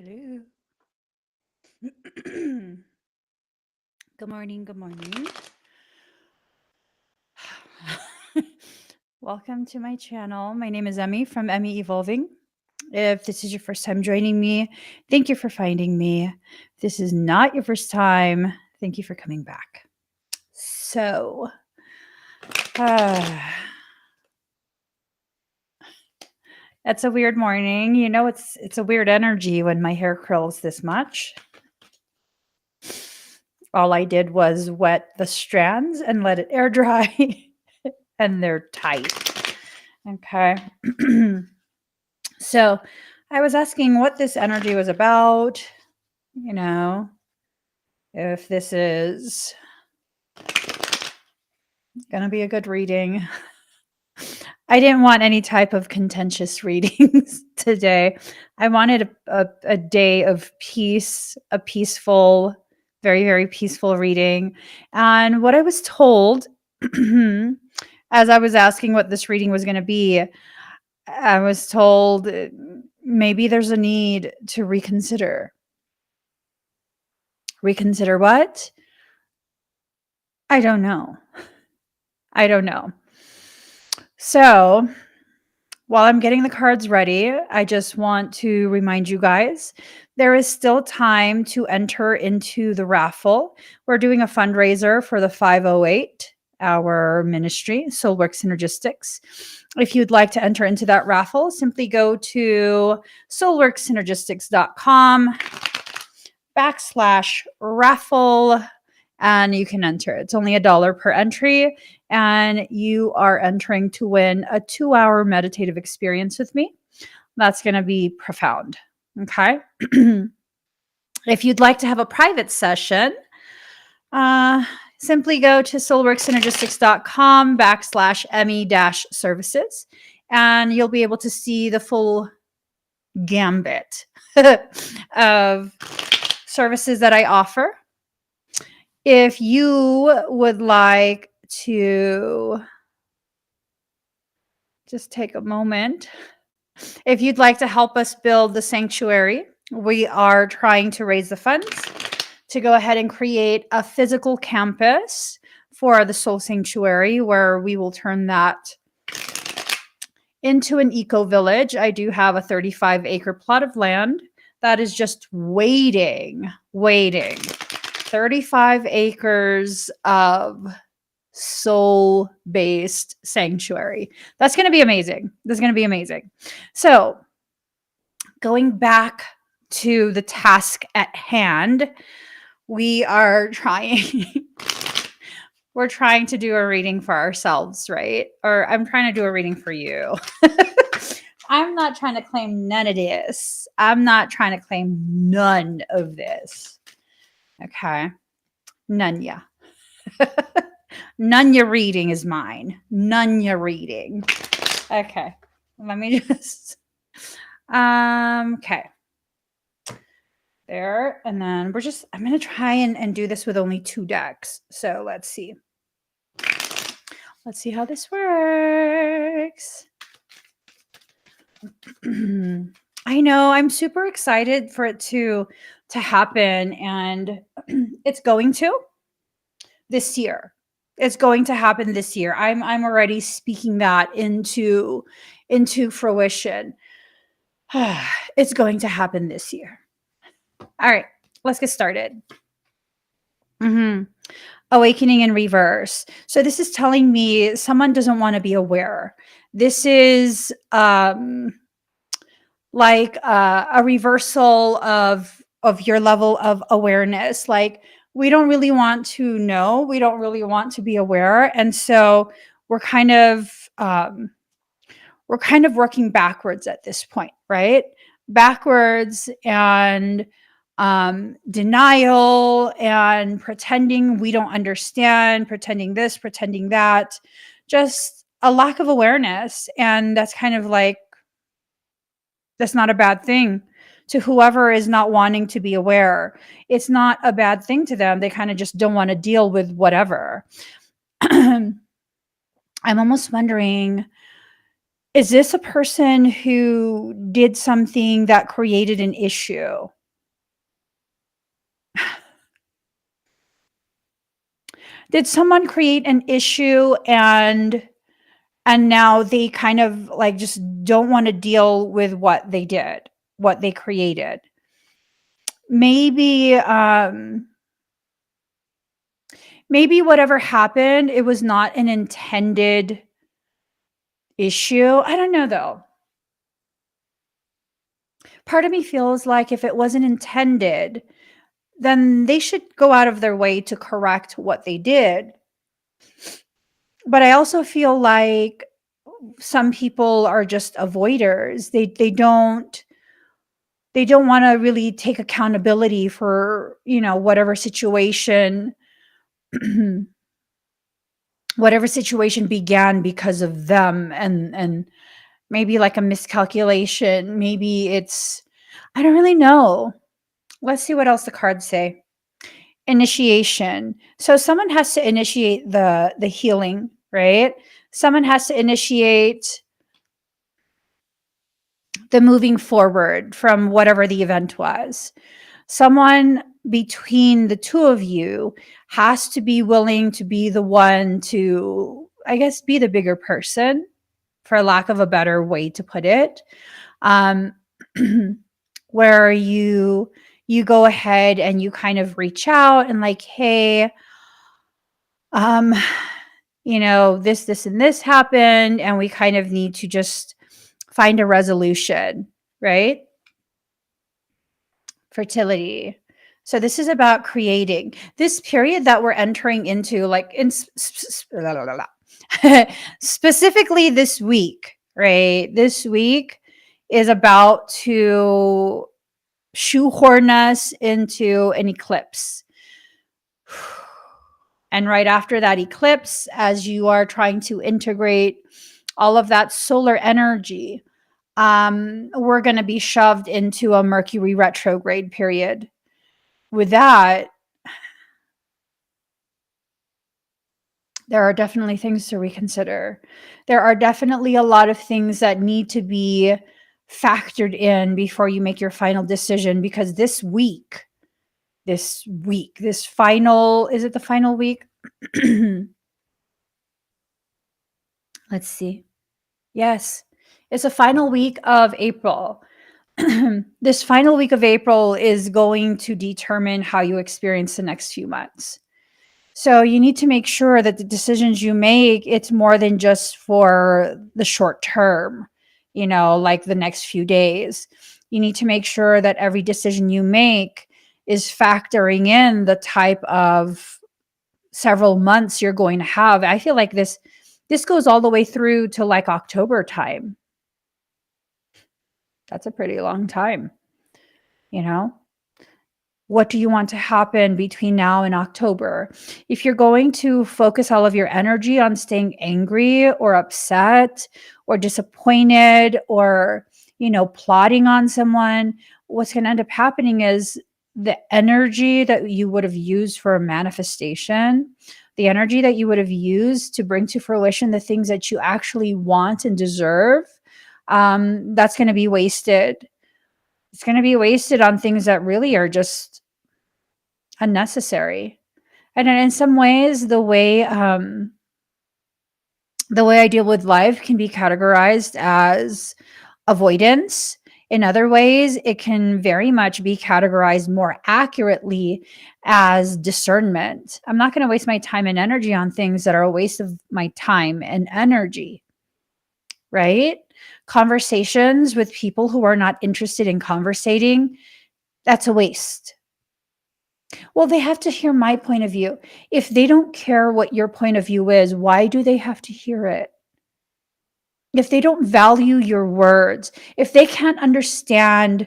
Hello. Good morning. Good morning. Welcome to my channel. My name is Emmy from Emmy Evolving. If this is your first time joining me, thank you for finding me. If this is not your first time, thank you for coming back. So, it's a weird morning. You know, it's a weird energy when my hair curls this much. All I did was wet the strands and let it air dry, and they're tight. Okay. So I was asking what this energy was about, you know, if this is going to be a good reading. I didn't want any type of contentious readings today. I wanted a day of peace, a peaceful, very, very peaceful reading. And what I was told as I was asking what this reading was going to be, I was told maybe there's a need to reconsider. Reconsider what? I don't know. So while I'm getting the cards ready, I just want to remind you guys, there is still time to enter into the raffle. We're doing a fundraiser for the 508, our ministry, Soulwork Synergistics. If you'd like to enter into that raffle, simply go to soulworksynergistics.com/raffle and you can enter. It's only $1 per entry, and you are entering to win a 2-hour meditative experience with me. That's going to be profound. Okay. If you'd like to have a private session, simply go to soulworksynergistics.com/Emmy-services, and you'll be able to see the full gambit of services that I offer. If you would like to just take a moment, if you'd like to help us build the sanctuary, we are trying to raise the funds to go ahead and create a physical campus for the Soul Sanctuary, where we will turn that into an eco village. I do have a 35-acre plot of land that is just waiting. 35 acres of soul-based sanctuary. That's going to be amazing. So, going back to the task at hand, we're trying to do a reading for ourselves, right? Or I'm trying to do a reading for you. I'm not trying to claim none of this. I'm not trying to claim none of this. Okay. None ya. None ya reading is mine. None ya reading. Okay. Let me just okay. There. And then I'm gonna try and do this with only 2 decks. So let's see. Let's see how this works. I know, I'm super excited for it to happen, and it's going to this year. It's going to happen this year. I'm already speaking that into fruition. It's going to happen this year. All right, let's get started. Awakening in reverse. So this is telling me someone doesn't want to be aware. This is like a reversal of your level of awareness. Like, we don't really want to know. We don't really want to be aware. And so we're kind of working backwards at this point, right? Backwards, and denial, and pretending we don't understand, pretending this, pretending that, just a lack of awareness. And that's kind of like, that's not a bad thing to whoever is not wanting to be aware. It's not a bad thing to them. They kind of just don't want to deal with whatever. I'm almost wondering, Is this a person who did something that created an issue? Did someone create an issue and now they kind of like just don't want to deal with what they did, what they created? Maybe maybe whatever happened, it was not an intended issue. I don't know though. Part of me feels like if it wasn't intended, then they should go out of their way to correct what they did. But I also feel like some people are just avoiders. They don't want to really take accountability for, whatever situation whatever situation began because of them, and maybe like a miscalculation. Maybe it's, I don't really know. Let's see what else the cards say. Initiation. So someone has to initiate the healing, right? Someone has to initiate the moving forward from whatever the event was. Someone between the two of you has to be willing to be the one to, I guess, be the bigger person, for lack of a better way to put it. Um, where you go ahead and you kind of reach out and like, hey, um, this and this happened, and we kind of need to just find a resolution, right? Fertility. So this is about creating this period that we're entering into, like specifically this week, right? This week is about to shoehorn us into an eclipse. And right after that eclipse, as you are trying to integrate all of that solar energy, we're going to be shoved into a Mercury retrograde period. With that, there are definitely things to reconsider. There are definitely a lot of things that need to be factored in before you make your final decision, because this final, is it the final week? Let's see. Yes, it's a final week of April. This final week of April is going to determine how you experience the next few months. So you need to make sure that the decisions you make, it's more than just for the short term, like the next few days. You need to make sure that every decision you make is factoring in the type of several months you're going to have. I feel like this goes all the way through to like October time. That's a pretty long time, you know? What do you want to happen between now and October? If you're going to focus all of your energy on staying angry or upset or disappointed or, plotting on someone, what's going to end up happening is the energy that you would have used for a manifestation, the energy that you would have used to bring to fruition the things that you actually want and deserve, that's going to be wasted. It's going to be wasted on things that really are just unnecessary. And then in some ways, the way I deal with life can be categorized as avoidance. In other ways, it can very much be categorized more accurately as discernment. I'm not going to waste my time and energy on things that are a waste of my time and energy, right? Conversations with people who are not interested in conversating, that's a waste. Well, they have to hear my point of view. If they don't care what your point of view is, why do they have to hear it? If they don't value your words, if they can't understand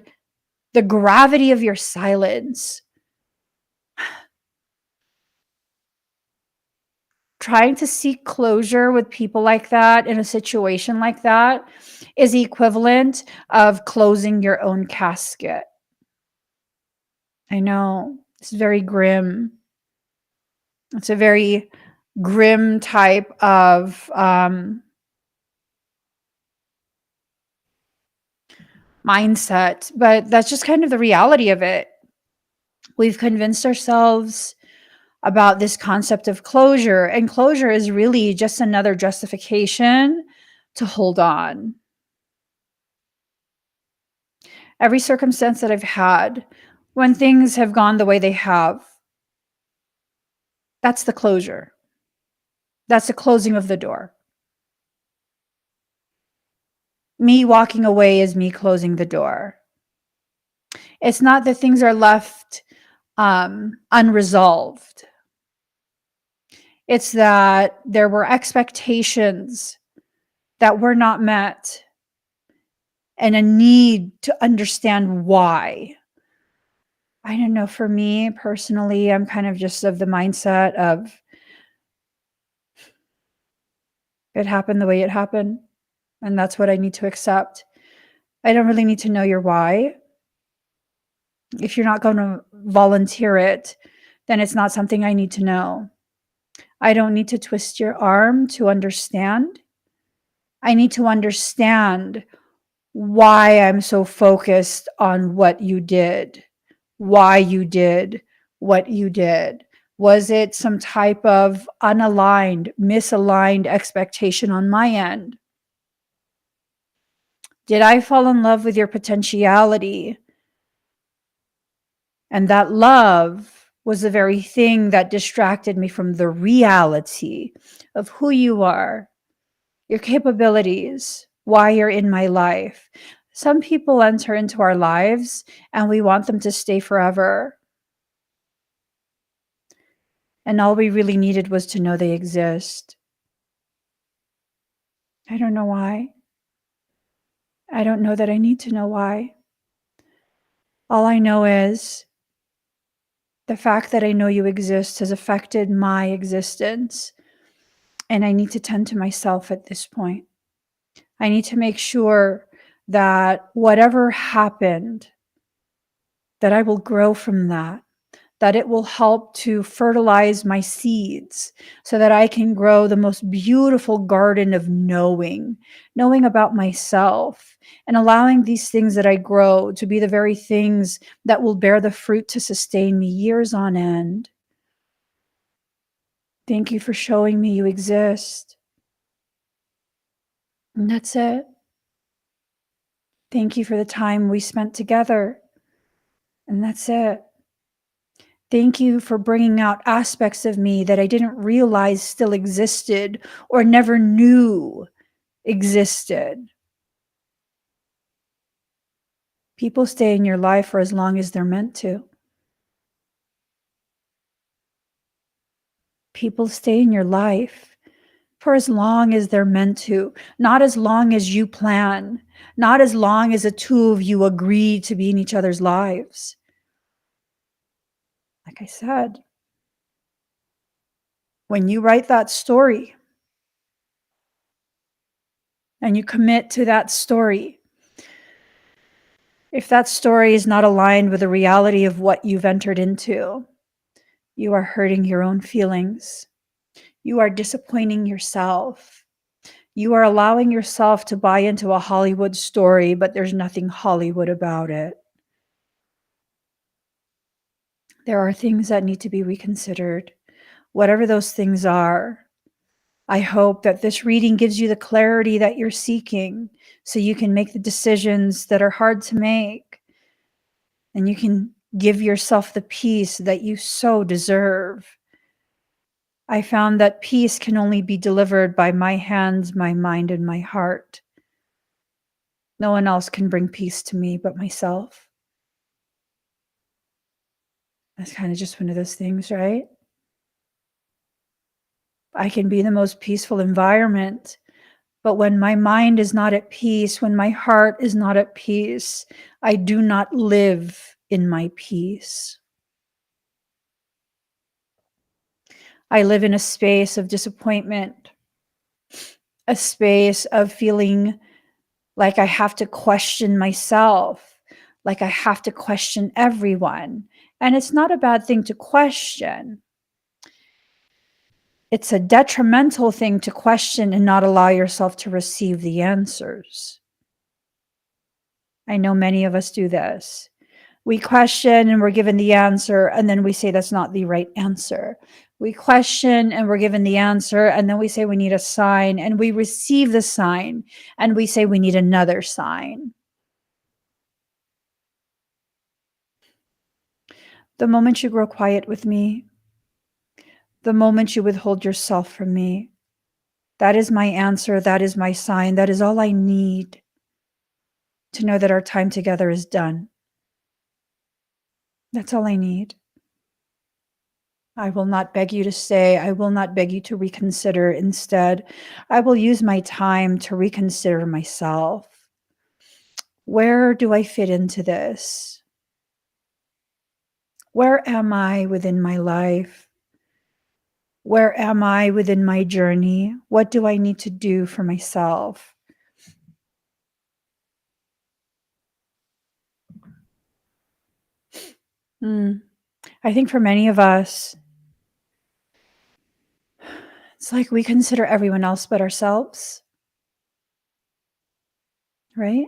the gravity of your silence, trying to seek closure with people like that in a situation like that is the equivalent of closing your own casket. I know, it's very grim. It's a very grim type of mindset, but that's just kind of the reality of it. We've convinced ourselves about this concept of closure, and closure is really just another justification to hold on. Every circumstance that I've had, when things have gone the way they have, that's the closure. That's the closing of the door. Me walking away is me closing the door. It's not that things are left unresolved. It's that there were expectations that were not met and a need to understand why. I don't know. For me personally, I'm kind of just of the mindset of it happened the way it happened, and that's what I need to accept. I don't really need to know your why. If you're not going to volunteer it, then it's not something I need to know. I don't need to twist your arm to understand. I need to understand why I'm so focused on what you did, why you did what you did. Was it some type of unaligned, misaligned expectation on my end? Did I fall in love with your potentiality? And that love was the very thing that distracted me from the reality of who you are, your capabilities, why you're in my life. Some people enter into our lives and we want them to stay forever. And all we really needed was to know they exist. I don't know why. I don't know that I need to know why. All I know is the fact that I know you exist has affected my existence. And I need to tend to myself at this point. I need to make sure that whatever happened, that I will grow from that, that it will help to fertilize my seeds so that I can grow the most beautiful garden of knowing about myself, and allowing these things that I grow to be the very things that will bear the fruit to sustain me years on end. Thank you for showing me you exist. And that's it. Thank you for the time we spent together. And that's it. Thank you for bringing out aspects of me that I didn't realize still existed or never knew existed. People stay in your life for as long as they're meant to. People stay in your life for as long as they're meant to, not as long as you plan, not as long as the two of you agree to be in each other's lives. Like I said, when you write that story and you commit to that story, if that story is not aligned with the reality of what you've entered into, you are hurting your own feelings. You are disappointing yourself. You are allowing yourself to buy into a Hollywood story, but there's nothing Hollywood about it. There are things that need to be reconsidered. Whatever those things are, I hope that this reading gives you the clarity that you're seeking so you can make the decisions that are hard to make, and you can give yourself the peace that you so deserve. I found that peace can only be delivered by my hands, my mind, and my heart. No one else can bring peace to me but myself. That's kind of just one of those things, right? I can be the most peaceful environment, but when my mind is not at peace, when my heart is not at peace, I do not live in my peace. I live in a space of disappointment, a space of feeling like I have to question myself, like I have to question everyone. And it's not a bad thing to question. It's a detrimental thing to question and not allow yourself to receive the answers. I know many of us do this. We question and we're given the answer, and then we say that's not the right answer. We question and we're given the answer, and then we say we need a sign, and we receive the sign, and we say we need another sign. The moment you grow quiet with me, the moment you withhold yourself from me, that is my answer. That is my sign. That is all I need to know that our time together is done. That's all I need. I will not beg you to stay. I will not beg you to reconsider. Instead, I will use my time to reconsider myself. Where do I fit into this? Where am I within my life? Where am I within my journey? What do I need to do for myself? I think for many of us, it's like we consider everyone else but ourselves, right?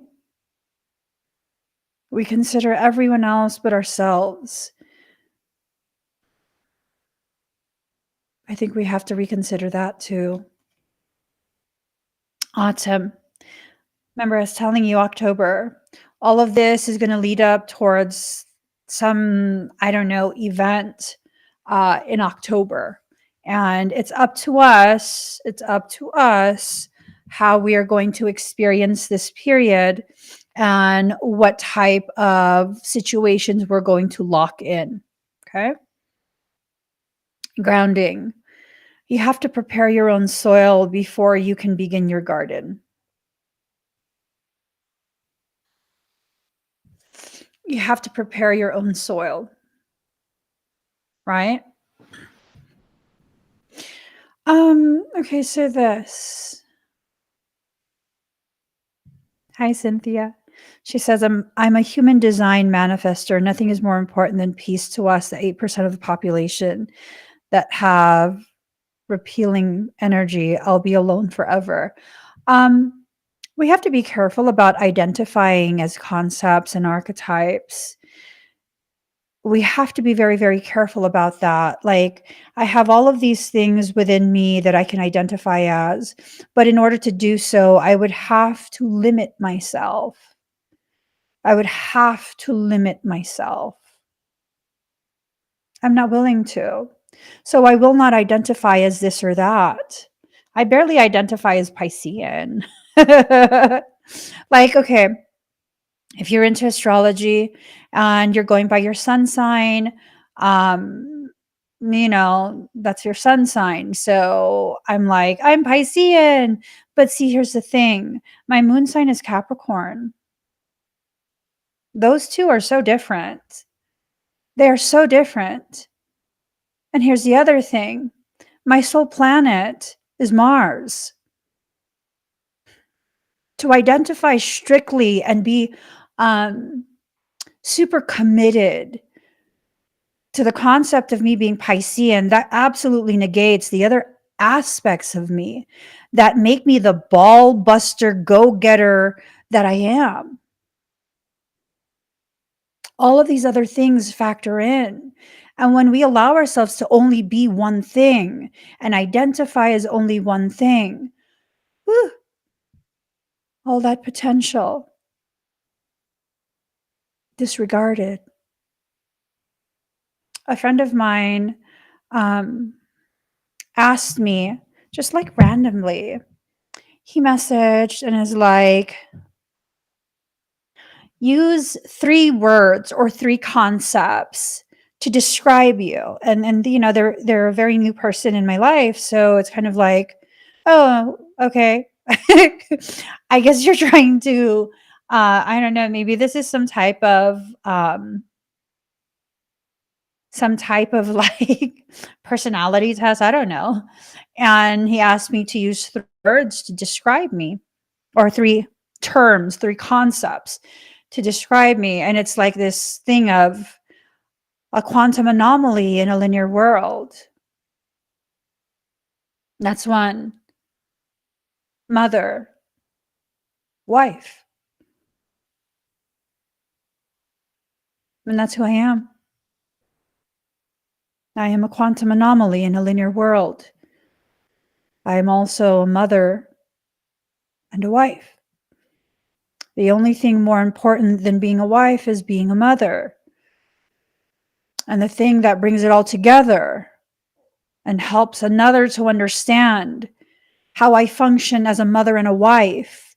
We consider everyone else but ourselves. I think we have to reconsider that too. Autumn. Remember, I was telling you October. All of this is going to lead up towards some, I don't know, event in October. And it's up to us. It's up to us how we are going to experience this period and what type of situations we're going to lock in. Okay. Grounding. You have to prepare your own soil before you can begin your garden. You have to prepare your own soil, right? Okay, so this. Hi, Cynthia. She says, I'm a human design manifester. Nothing is more important than peace to us, the 8% of the population that have repealing energy. I'll be alone forever. Um, we have to be careful about identifying as concepts and archetypes. We have to be very, very careful about that. Like, I have all of these things within me that I can identify as, but in order to do so, I would have to limit myself. I would have to limit myself. I'm not willing to. So I will not identify as this or that. I barely identify as Piscean. Like, okay, if you're into astrology and you're going by your sun sign, um, that's your sun sign. So I'm like, I'm Piscean. But see, here's the thing, my moon sign is Capricorn. Those two are so different. They are so different. And here's the other thing, my soul planet is Mars. To identify strictly and be super committed to the concept of me being Piscean, that absolutely negates the other aspects of me that make me the ball buster, go getter that I am. All of these other things factor in. And when we allow ourselves to only be one thing and identify as only one thing, whew, all that potential disregarded. A friend of mine um, asked me, just like randomly, he messaged and is like, use 3 words or 3 concepts to describe you. And they're a very new person in my life, so it's kind of like, oh, okay. I guess you're trying to I don't know, maybe this is some type of like personality test, I don't know. And he asked me to use 3 words to describe me, or 3 terms, 3 concepts to describe me. And it's like this thing of a quantum anomaly in a linear world. That's one. Mother, wife, And that's who I am. I am a quantum anomaly in a linear world. I am also a mother and a wife. The only thing more important than being a wife is being a mother. And the thing that brings it all together and helps another to understand how I function as a mother and a wife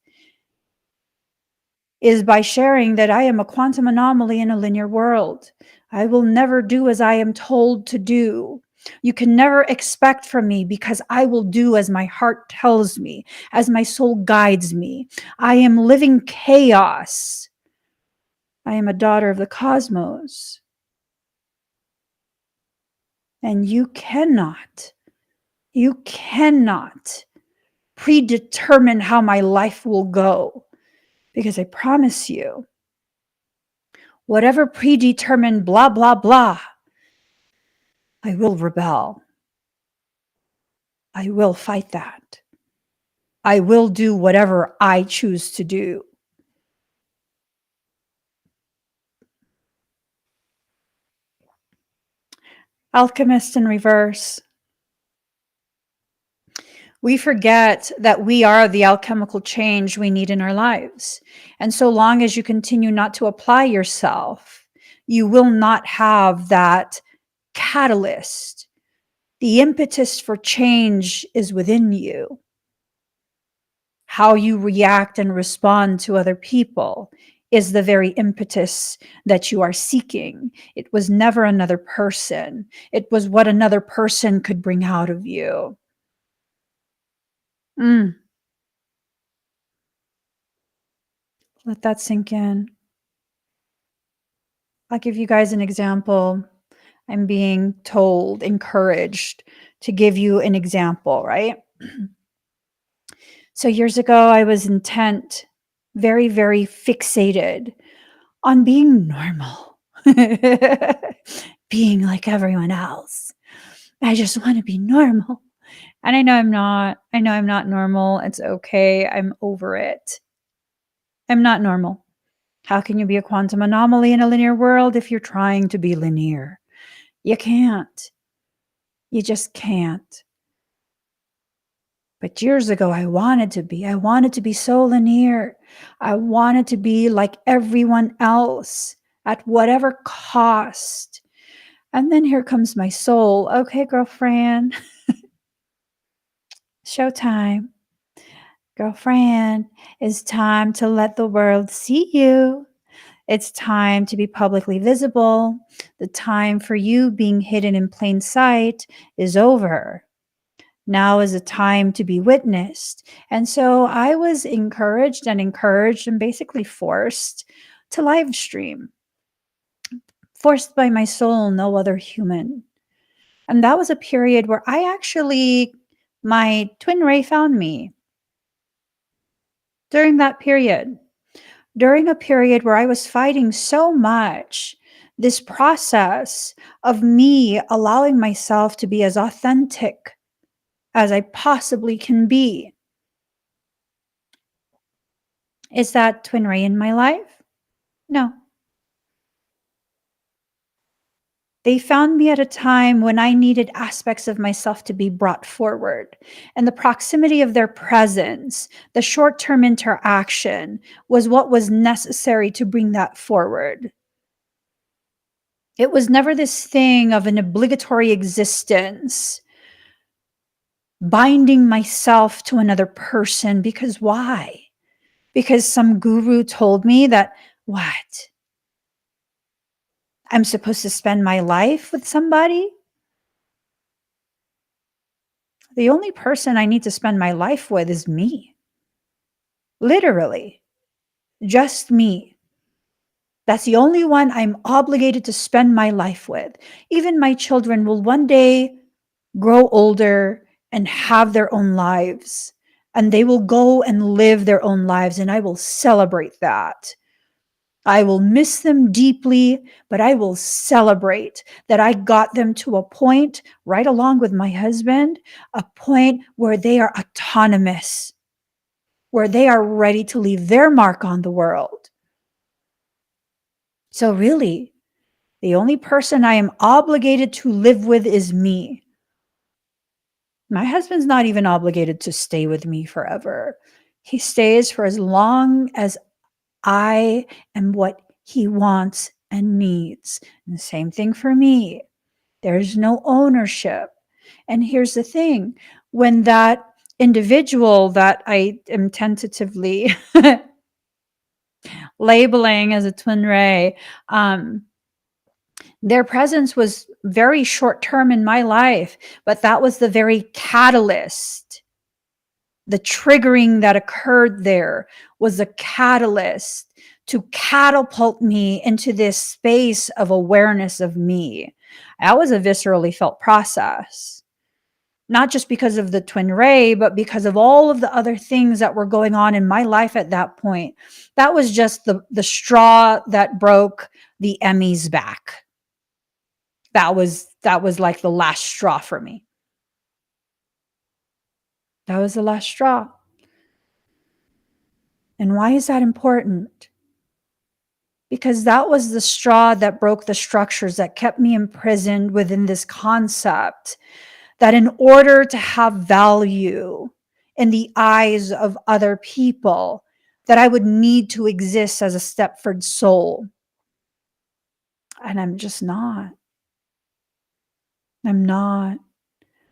is by sharing that I am a quantum anomaly in a linear world. I will never do as I am told to do. You can never expect from me because I will do as my heart tells me, as my soul guides me. I am living chaos. I am a daughter of the cosmos. And you cannot predetermine how my life will go, because I promise you, whatever predetermined blah, blah, blah, I will rebel. I will fight that. I will do whatever I choose to do. Alchemist in reverse. We forget that we are the alchemical change we need in our lives. And so long as you continue not to apply yourself, you will not have that catalyst. The impetus for change is within you. How you react and respond to other people is the very impetus that you are seeking. It was never another person. It was what another person could bring out of you. Let that sink in. I'll give you guys an example. I'm being told, encouraged to give you an example, right? So years ago, I was intent, very, very fixated on being normal, being like everyone else. I just want to be normal. And I know I'm not. I know I'm not normal. It's okay. I'm over it. I'm not normal. How can you be a quantum anomaly in a linear world if you're trying to be linear? You can't. You just can't. But years ago, I wanted to be. I wanted to be so linear. I wanted to be like everyone else at whatever cost. And then here comes my soul. Okay, girlfriend, showtime. Girlfriend, it's time to let the world see you. It's time to be publicly visible. The time for you being hidden in plain sight is over. Now is a time to be witnessed. And so I was encouraged and basically forced to live stream, forced by my soul, no other human. And that was a period where my twin ray found me during that period. During a period where I was fighting so much, this process of me allowing myself to be as authentic as I possibly can be. Is that twin ray in my life? No. They found me at a time when I needed aspects of myself to be brought forward. And the proximity of their presence, the short-term interaction, was what was necessary to bring that forward. It was never this thing of an obligatory existence, binding myself to another person. Because why? Because some guru told me that, what? I'm supposed to spend my life with somebody? The only person I need to spend my life with is me. Literally, just me. That's the only one I'm obligated to spend my life with. Even my children will one day grow older and have their own lives, and they will go and live their own lives, and I will celebrate that. I will miss them deeply, but I will celebrate that I got them to a point, right along with my husband, a point where they are autonomous, where they are ready to leave their mark on the world. So really, The only person I am obligated to live with is me. My husband's not even obligated to stay with me forever. He stays for as long as I am what he wants and needs. And the same thing for me. There's no ownership. And here's the thing, when that individual that I am tentatively labeling as a twin ray, their presence was very short term in my life, but that was the very catalyst. The triggering that occurred there was a catalyst to catapult me into this space of awareness of me. That was a viscerally felt process, not just because of the twin ray, but because of all of the other things that were going on in my life at that point. That was just the straw that broke the Emmy's back. That was like the last straw for me. That was the last straw. And why is that important? Because that was the straw that broke the structures that kept me imprisoned within this concept that in order to have value in the eyes of other people, that I would need to exist as a Stepford soul. And I'm just not. I'm not.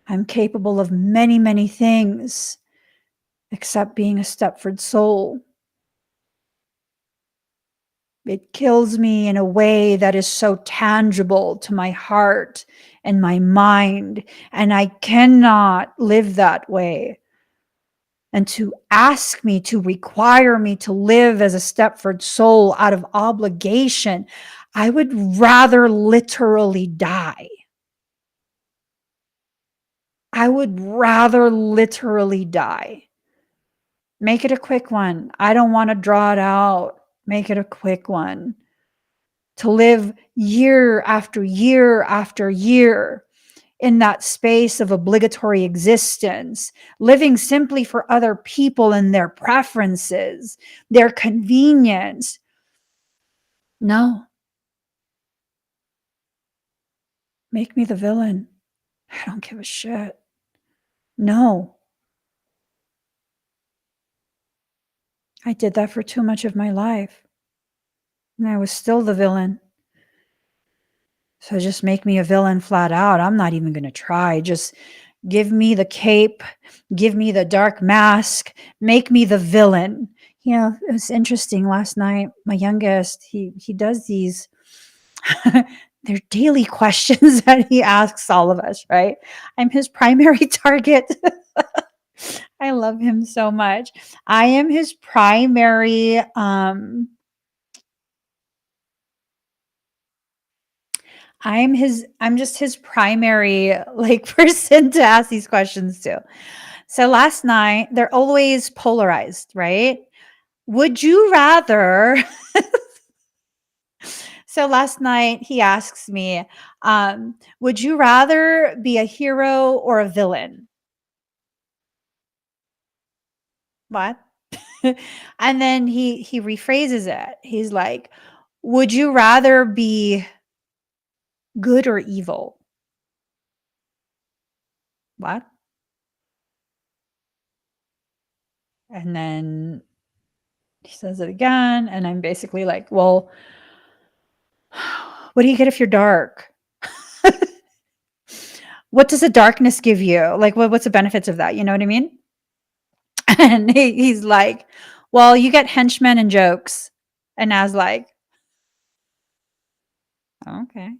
I'm capable of many, many things except being a Stepford soul. It kills me in a way that is so tangible to my heart and my mind, and I cannot live that way. And to ask me, to require me to live as a Stepford soul out of obligation, I would rather literally die. I would rather literally die. Make it a quick one. I don't want to draw it out. Make it a quick one. To live year after year after year in that space of obligatory existence, living simply for other people and their preferences, their convenience. No. Make me the villain. I don't give a shit. No. I did that for too much of my life. And I was still the villain. So just make me a villain flat out. I'm not even going to try. Just give me the cape, give me the dark mask, make me the villain. You know, it was interesting last night. My youngest, he does these they're daily questions that he asks all of us, right? I'm his primary target. I love him so much. I am his primary I'm just his primary like person to ask these questions to. So last night, they're always polarized, right? Would you rather So last night he asks me, would you rather be a hero or a villain? What? And then he rephrases it. He's like, would you rather be good or evil? What? And then he says it again, and I'm basically like, well, what do you get if you're dark? What does the darkness give you? Like, what's the benefits of that? You know what I mean? And he's like, well, you get henchmen and jokes. And I was like, okay,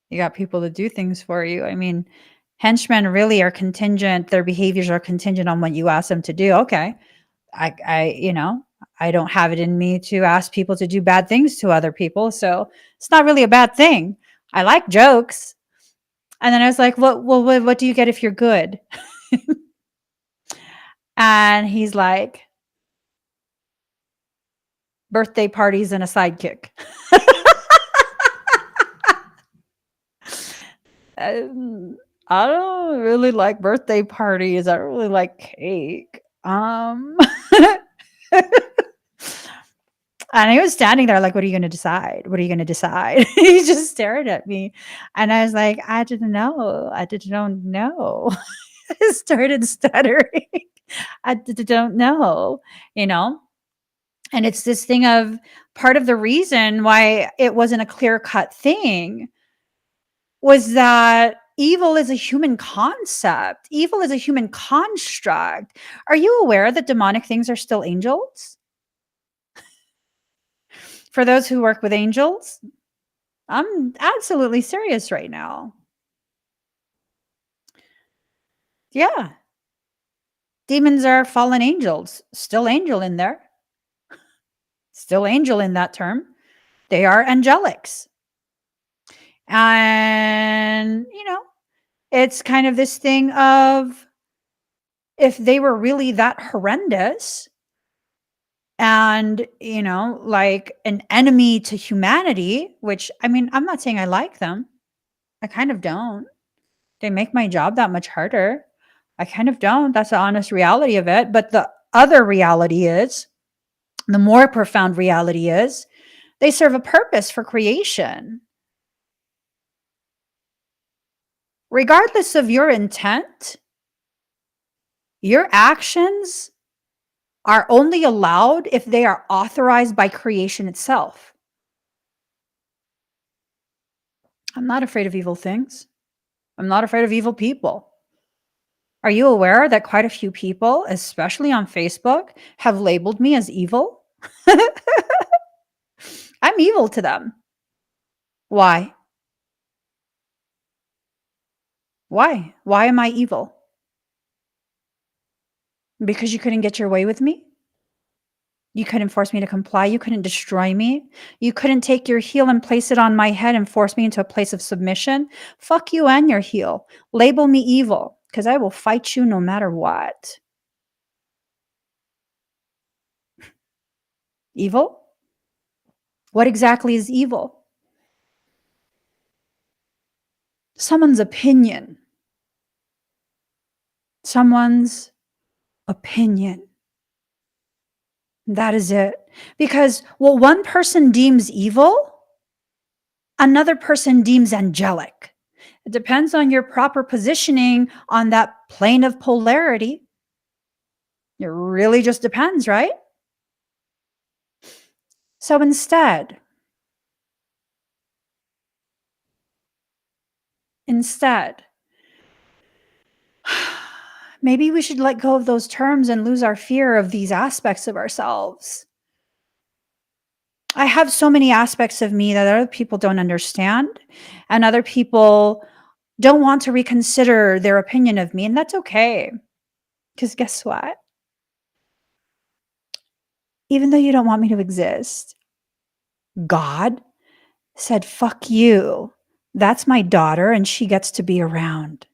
you got people to do things for you. I mean, henchmen really are contingent. Their behaviors are contingent on what you ask them to do. Okay. You know, I don't have it in me to ask people to do bad things to other people. So it's not really a bad thing. I like jokes. And then I was like, what do you get if you're good? And he's like, birthday parties and a sidekick. I don't really like birthday parties. I don't really like cake. And he was standing there like, "What are you gonna decide? What are you gonna decide?" He just stared at me, and I was like, "I didn't know. I don't know." I started stuttering. Don't know, you know? And it's this thing of part of the reason why it wasn't a clear-cut thing was that evil is a human concept. Evil is a human construct. Are you aware that demonic things are still angels? For those who work with angels, I'm absolutely serious right now. Yeah. Demons are fallen angels. Still angel in there. Still angel in that term. They are angelics. And, it's kind of this thing of if they were really that horrendous and, like an enemy to humanity, which I mean, I'm not saying I like them. I kind of don't. They make my job that much harder. I kind of don't. That's the honest reality of it. But the other reality is, the more profound reality is, they serve a purpose for creation. Regardless of your intent, your actions are only allowed if they are authorized by creation itself. I'm not afraid of evil things. I'm not afraid of evil people. Are you aware that quite a few people, especially on Facebook, have labeled me as evil? I'm evil to them. Why? Why? Why am I evil? Because you couldn't get your way with me? You couldn't force me to comply. You couldn't destroy me. You couldn't take your heel and place it on my head and force me into a place of submission. Fuck you and your heel. Label me evil because I will fight you no matter what. Evil? What exactly is evil? Someone's opinion. Someone's opinion. That is it. Because what one person deems evil, another person deems angelic. It depends on your proper positioning on that plane of polarity. It really just depends, right? So instead, maybe we should let go of those terms and lose our fear of these aspects of ourselves. I have so many aspects of me that other people don't understand, and other people don't want to reconsider their opinion of me, and that's okay. Because guess what? Even though you don't want me to exist, God said, fuck you. That's my daughter, and she gets to be around.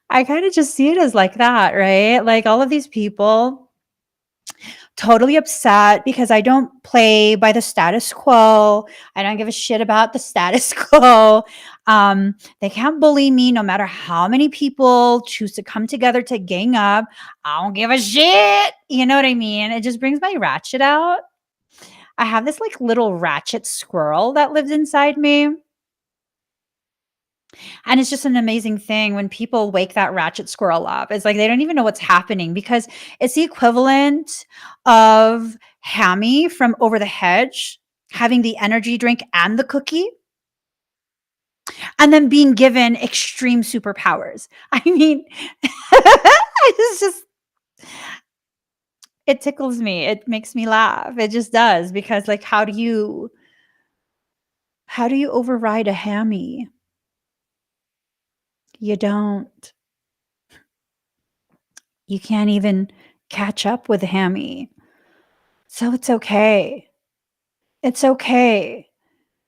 I kind of just see it as like that, right? Like all of these people totally upset because I don't play by the status quo. I don't give a shit about the status quo. They can't bully me no matter how many people choose to come together to gang up. I don't give a shit. You know what I mean? It just brings my ratchet out. I have this like little ratchet squirrel that lives inside me. And it's just an amazing thing when people wake that ratchet squirrel up. It's like they don't even know what's happening because it's the equivalent of Hammy from Over the Hedge having the energy drink and the cookie and then being given extreme superpowers. I mean, it's just, it tickles me. It makes me laugh. It just does because like how do you override a Hammy? You don't. You can't even catch up with Hammy. So it's okay. It's okay.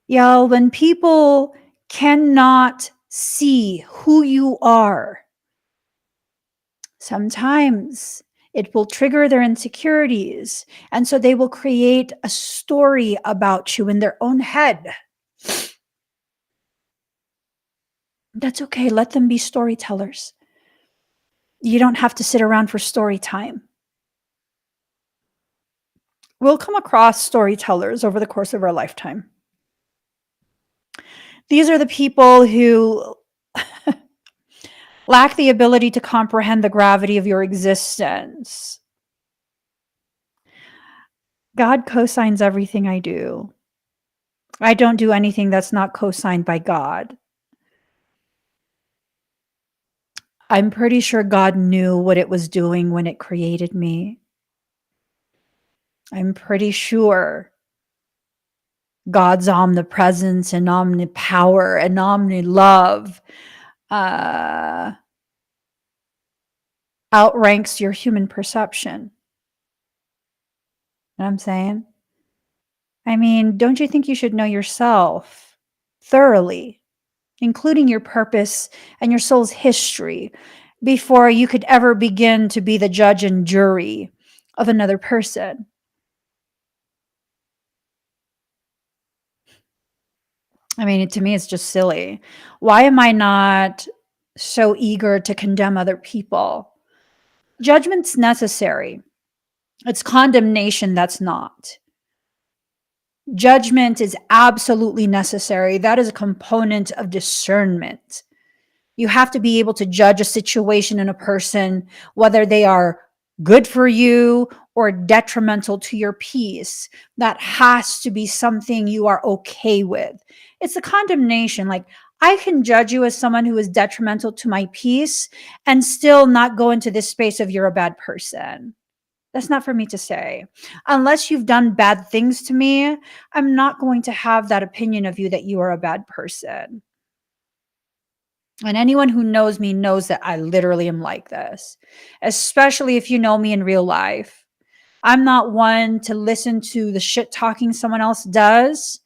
Y'all, when people cannot see who you are, sometimes it will trigger their insecurities. And so they will create a story about you in their own head. That's okay. Let them be storytellers. You don't have to sit around for story time. We'll come across storytellers over the course of our lifetime. These are the people who lack the ability to comprehend the gravity of your existence. God cosigns everything I do. I don't do anything that's not cosigned by God. I'm pretty sure God knew what it was doing when it created me. I'm pretty sure God's omnipresence and omnipower and omnilove outranks your human perception. You know what I'm saying? I mean, don't you think you should know yourself thoroughly, including your purpose and your soul's history, before you could ever begin to be the judge and jury of another person? I mean, to me, it's just silly. Why am I not so eager to condemn other people? Judgment's necessary. It's condemnation that's not. Judgment is absolutely necessary. That is a component of discernment. You have to be able to judge a situation and a person, whether they are good for you or detrimental to your peace. That has to be something you are okay with. It's a condemnation. Like, I can judge you as someone who is detrimental to my peace and still not go into this space of you're a bad person. That's not for me to say. Unless you've done bad things to me, I'm not going to have that opinion of you that you are a bad person. And anyone who knows me knows that I literally am like this, especially if you know me in real life. I'm not one to listen to the shit talking someone else does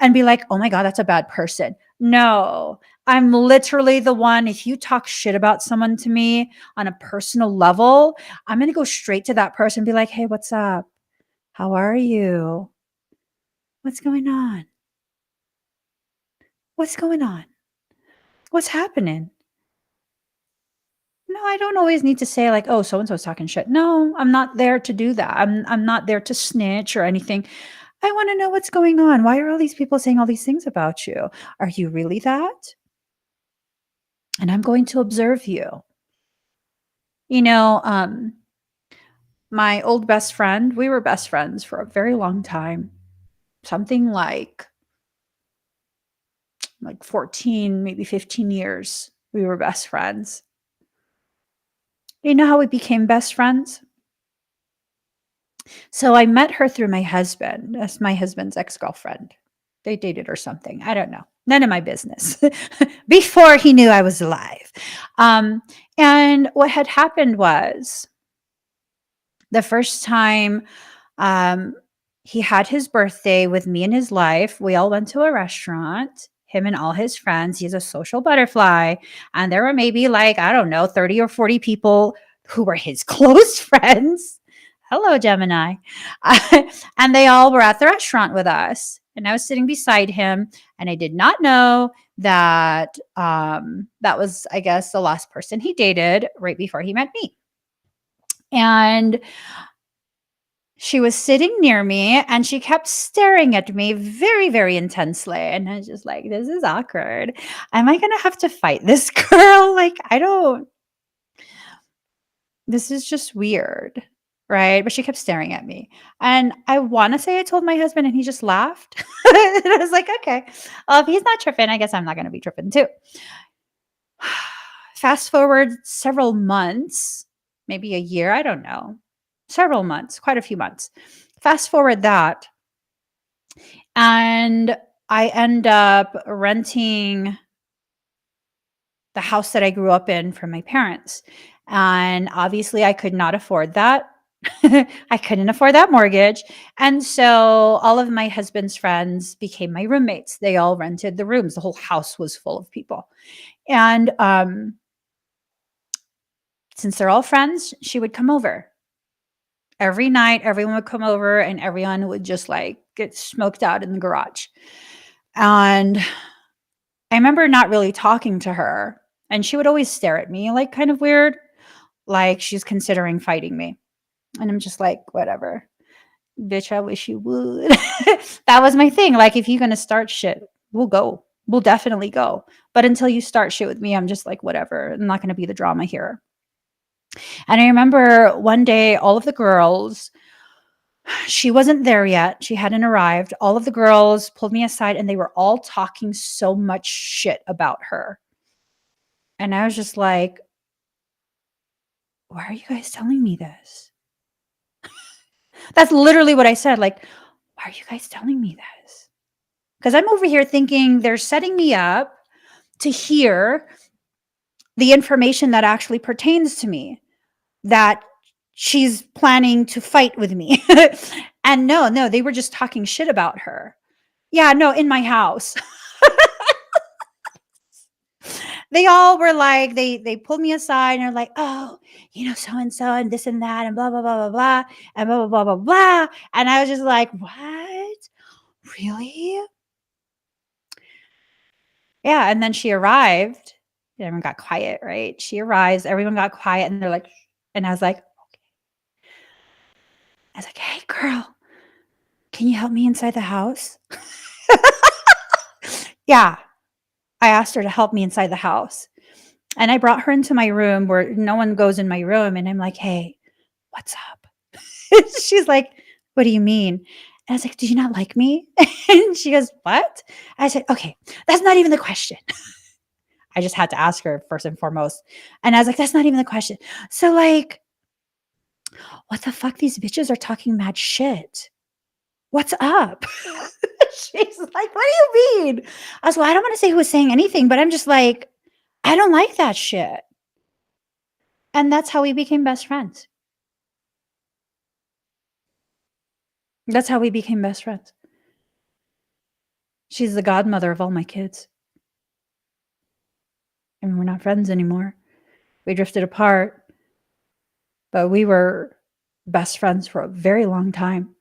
and be like, oh my God, that's a bad person. No, I'm literally the one. If you talk shit about someone to me on a personal level, I'm going to go straight to that person and be like, hey, what's up? How are you? What's going on? What's going on? What's happening? No, I don't always need to say like, "Oh, so and so's talking shit." No, I'm not there to do that. I'm not there to snitch or anything. I want to know what's going on. Why are all these people saying all these things about you? Are you really that? And I'm going to observe you. You know, my old best friend, we were best friends for a very long time. Something like 14, maybe 15 years. We were best friends. You know how we became best friends? So I met her through my husband. That's my husband's ex-girlfriend. They dated or something. I don't know. None of my business. Before he knew I was alive. And what had happened was the first time um, he had his birthday with me and his wife, we all went to a restaurant, him and all his friends. He's a social butterfly. And there were maybe like, I don't know, 30 or 40 people who were his close friends. Hello, Gemini. And they all were at the restaurant with us. And I was sitting beside him, and I did not know that that was, I guess, the last person he dated right before he met me. And she was sitting near me and she kept staring at me very, very intensely. And I was just like, this is awkward. Am I going to have to fight this girl? Like, I don't, this is just weird. Right. But she kept staring at me. And I want to say I told my husband and he just laughed. And I was like, okay, well, if he's not tripping, I guess I'm not going to be tripping too. Fast forward several months, maybe a year, I don't know. Several months, quite a few months. Fast forward that, and I end up renting the house that I grew up in from my parents. And obviously, I could not afford that. I couldn't afford that mortgage. And so all of my husband's friends became my roommates. They all rented the rooms. The whole house was full of people. And since they're all friends, she would come over. Every night, everyone would come over and everyone would just like get smoked out in the garage. And I remember not really talking to her. And she would always stare at me like kind of weird, like she's considering fighting me. And I'm just like, whatever. Bitch, I wish you would. That was my thing. Like, if you're gonna start shit, we'll go. We'll definitely go. But until you start shit with me, I'm just like, whatever. I'm not gonna be the drama here. And I remember one day, all of the girls, she wasn't there yet. She hadn't arrived. All of the girls pulled me aside and they were all talking so much shit about her. And I was just like, why are you guys telling me this? That's literally what I said. Like, why are you guys telling me this? Because I'm over here thinking they're setting me up to hear the information that actually pertains to me, that she's planning to fight with me. And no, they were just talking shit about her. Yeah, no, in my house. They all were like, they pulled me aside and they're like, oh, so and so and this and that and blah blah blah blah blah and blah blah blah blah blah. And I was just like, what? Really? Yeah. And then she arrived. Everyone got quiet, right? She arrives, everyone got quiet, and they're like, and I was like, hey girl, can you help me inside the house? Yeah. I asked her to help me inside the house. And I brought her into my room where no one goes in my room. And I'm like, hey, what's up? She's like, what do you mean? And I was like, do you not like me? And she goes, what? I said, okay, that's not even the question. I just had to ask her first and foremost. And I was like, that's not even the question. So, like, what the fuck? These bitches are talking mad shit. What's up? She's like, what do you mean? I was like, well, I don't want to say who was saying anything, but I'm just like, I don't like that shit. And that's how we became best friends. That's how we became best friends. She's the godmother of all my kids. I mean, we're not friends anymore. We drifted apart, but we were best friends for a very long time.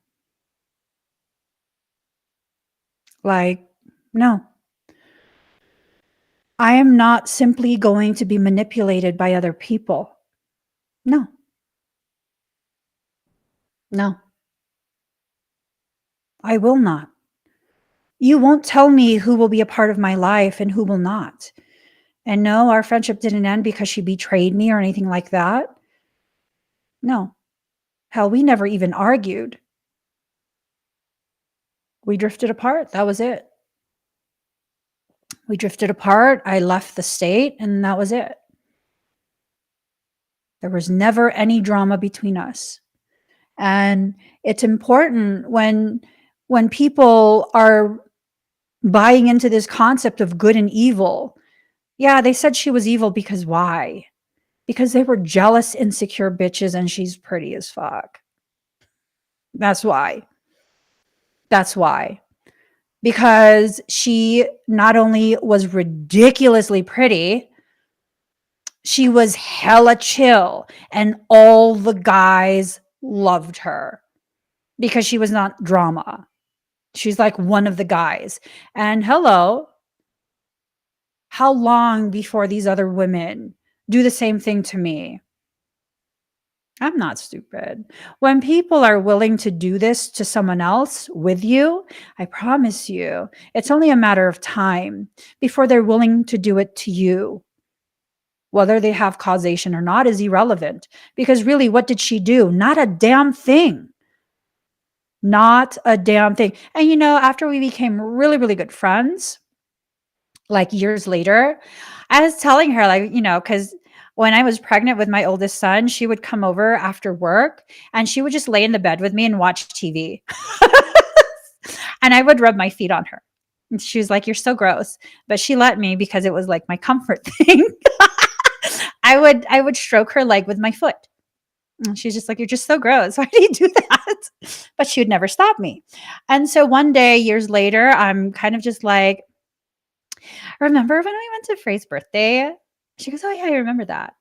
Like, no. I am not simply going to be manipulated by other people. No. No. I will not. You won't tell me who will be a part of my life and who will not. And no, our friendship didn't end because she betrayed me or anything like that. No. Hell, we never even argued. We drifted apart. That was it. We drifted apart. I left the state, and that was it. There was never any drama between us. And it's important when people are buying into this concept of good and evil. Yeah, they said she was evil because why? Because they were jealous, insecure bitches and she's pretty as fuck. That's why. That's why. Because she not only was ridiculously pretty, she was hella chill and all the guys loved her because she was not drama. She's like one of the guys. And hello, how long before these other women do the same thing to me? I'm not stupid. When people are willing to do this to someone else with you, I promise you, it's only a matter of time before they're willing to do it to you. Whether they have causation or not is irrelevant because really, what did she do? Not a damn thing. Not a damn thing. And after we became really, really good friends, like years later, I was telling her, like, because when I was pregnant with my oldest son, she would come over after work and she would just lay in the bed with me and watch TV. And I would rub my feet on her. And she was like, you're so gross. But she let me because it was like my comfort thing. I would stroke her leg with my foot. And she's just like, you're just so gross. Why do you do that? But she would never stop me. And so one day, years later, I'm kind of just like, remember when we went to Frey's birthday? She goes, oh yeah, I remember that.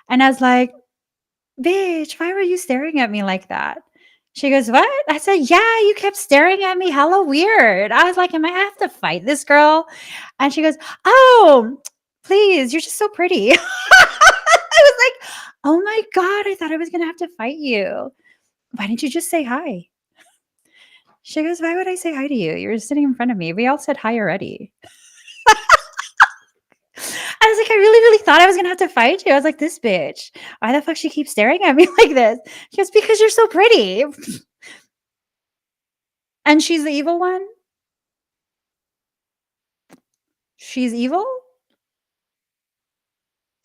And I was like, bitch, why were you staring at me like that? She goes, what? I said, yeah, you kept staring at me hella weird. I was like, am I have to fight this girl? And she goes, oh, please, you're just so pretty. I was like, oh my God, I thought I was going to have to fight you. Why didn't you just say hi? She goes, "Why would I say hi to you? You're sitting in front of me. We all said hi already." I was like, "I really, really thought I was gonna have to fight you." I was like, "This bitch, why the fuck she keeps staring at me like this?" She goes, "Because you're so pretty." And she's the evil one? She's evil?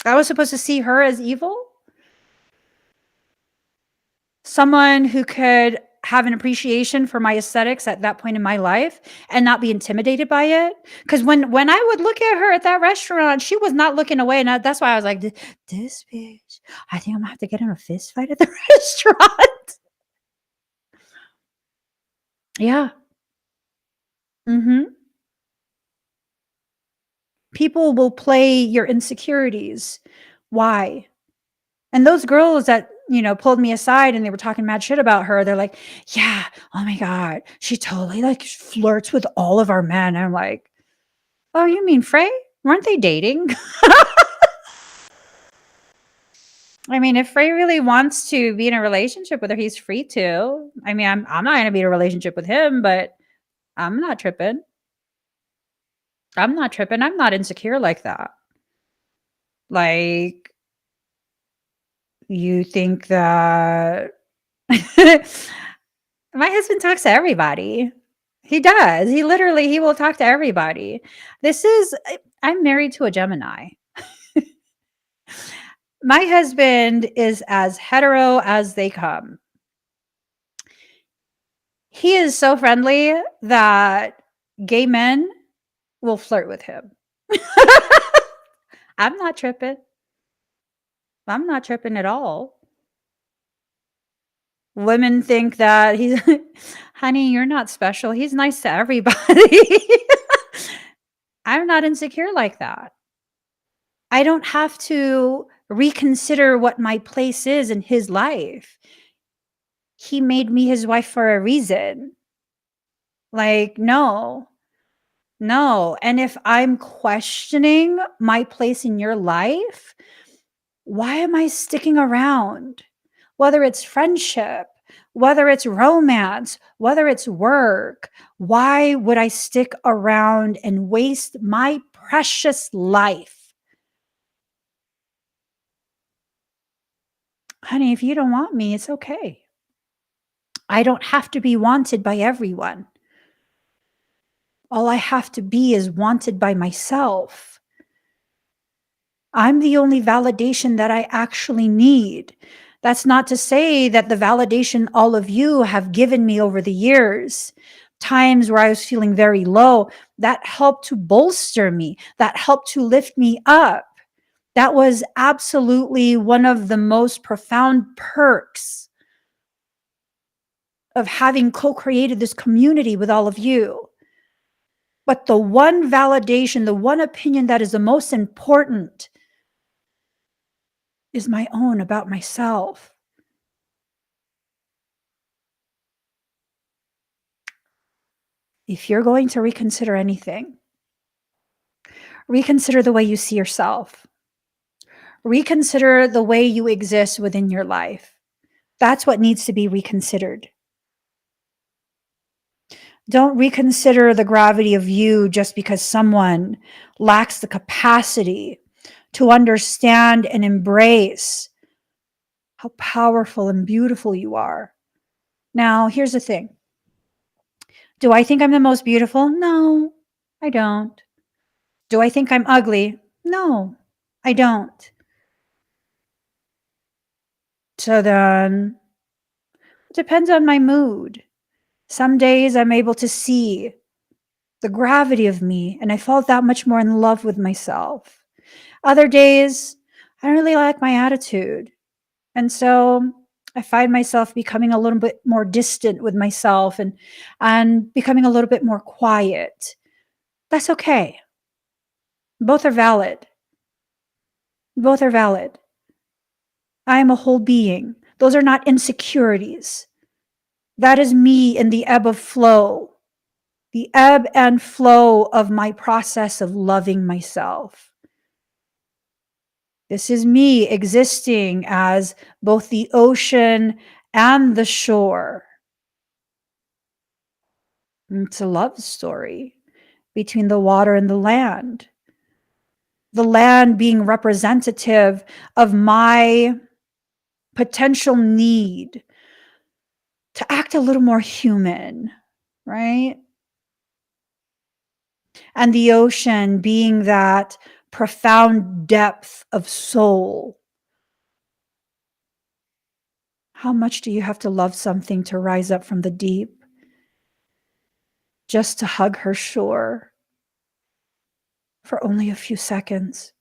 I was supposed to see her as evil? Someone who could have an appreciation for my aesthetics at that point in my life and not be intimidated by it. Because when I would look at her at that restaurant, she was not looking away, and that's why I was like, This bitch, I think I'm gonna have to get in a fist fight at the restaurant." Yeah. Mhm. People will play your insecurities. Why? And those girls that, pulled me aside and they were talking mad shit about her, they're like, "Yeah, oh my god, she totally, like, flirts with all of our men." I'm like, "Oh, you mean Frey? Weren't they dating?" I mean, if Frey really wants to be in a relationship with her, he's free to. I mean, I'm not gonna be in a relationship with him, but I'm not tripping. I'm not tripping. I'm not insecure like that. Like, you think that my husband talks to everybody. He does. He will talk to everybody. I'm married to a Gemini. My husband is as hetero as they come. He is so friendly that gay men will flirt with him. I'm not tripping. I'm not tripping at all. Women think that he's honey, you're not special. He's nice to everybody. I'm not insecure like that. I don't have to reconsider what my place is in his life. He made me his wife for a reason. Like, no, no. And if I'm questioning my place in your life, why am I sticking around? Whether it's friendship, whether it's romance, whether it's work, why would I stick around and waste my precious life? Honey, if you don't want me, it's okay. I don't have to be wanted by everyone. All I have to be is wanted by myself. I'm the only validation that I actually need. That's not to say that the validation all of you have given me over the years, times where I was feeling very low, that helped to bolster me, that helped to lift me up. That was absolutely one of the most profound perks of having co-created this community with all of you. But the one validation, the one opinion that is the most important is my own about myself. If you're going to reconsider anything, reconsider the way you see yourself. Reconsider the way you exist within your life. That's what needs to be reconsidered. Don't reconsider the gravity of you just because someone lacks the capacity to understand and embrace how powerful and beautiful you are. Now, here's the thing. Do I think I'm the most beautiful? No, I don't. Do I think I'm ugly? No, I don't. So then, it depends on my mood. Some days I'm able to see the gravity of me and I fall that much more in love with myself. Other days, I don't really like my attitude. And so I find myself becoming a little bit more distant with myself and becoming a little bit more quiet. That's okay. Both are valid. Both are valid. I am a whole being. Those are not insecurities. That is me in the ebb of flow, the ebb and flow of my process of loving myself. This is me existing as both the ocean and the shore. It's a love story between the water and the land being representative of my potential need to act a little more human, right? And the ocean being that profound depth of soul. How much do you have to love something to rise up from the deep just to hug her shore for only a few seconds?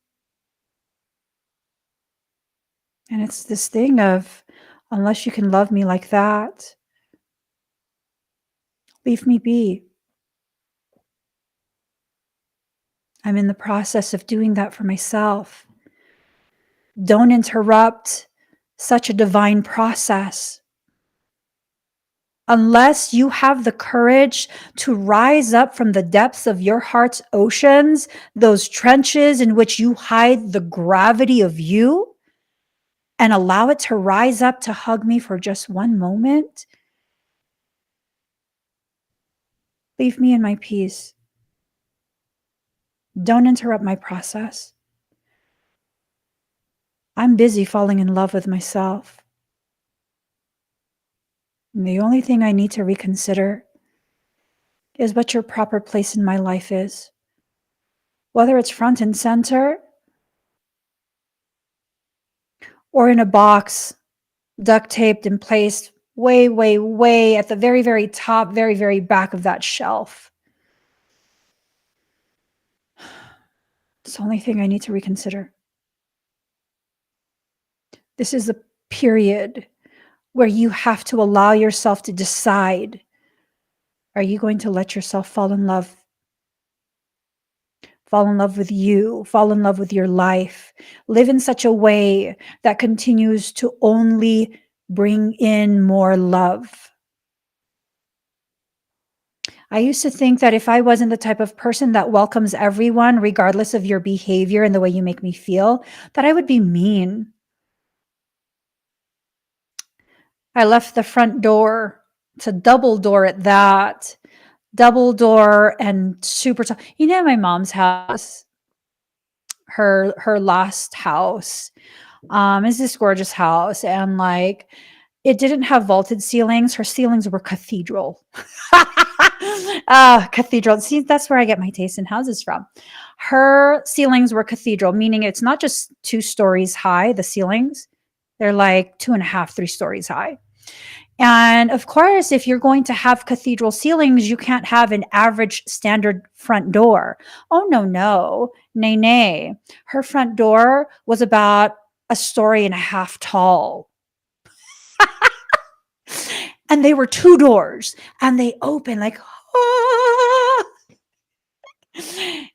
And it's this thing of, unless you can love me like that, leave me be. I'm in the process of doing that for myself. Don't interrupt such a divine process. Unless you have the courage to rise up from the depths of your heart's oceans, those trenches in which you hide the gravity of you, and allow it to rise up to hug me for just one moment, leave me in my peace. Don't interrupt my process. I'm busy falling in love with myself. And the only thing I need to reconsider is what your proper place in my life is. Whether it's front and center or in a box, duct taped and placed way, way, way at the very, very top, very, very back of that shelf. It's the only thing I need to reconsider. This is the period where you have to allow yourself to decide, are you going to let yourself fall in love? Fall in love with you, fall in love with your life, live in such a way that continues to only bring in more love. I used to think that if I wasn't the type of person that welcomes everyone, regardless of your behavior and the way you make me feel, that I would be mean. I left the front door. It's a double door at that. Double door and super tall. You know, my mom's house, her last house, is this gorgeous house. And like, it didn't have vaulted ceilings. Her ceilings were cathedral. Cathedral. See, that's where I get my taste in houses from. Her ceilings were cathedral, meaning it's not just 2 stories high, the ceilings. They're like 2.5, 3 stories high. And of course, if you're going to have cathedral ceilings, you can't have an average standard front door. Oh, no, no. Nay, nay. Her front door was about 1.5 stories tall. And they were 2 doors and they open like, ah.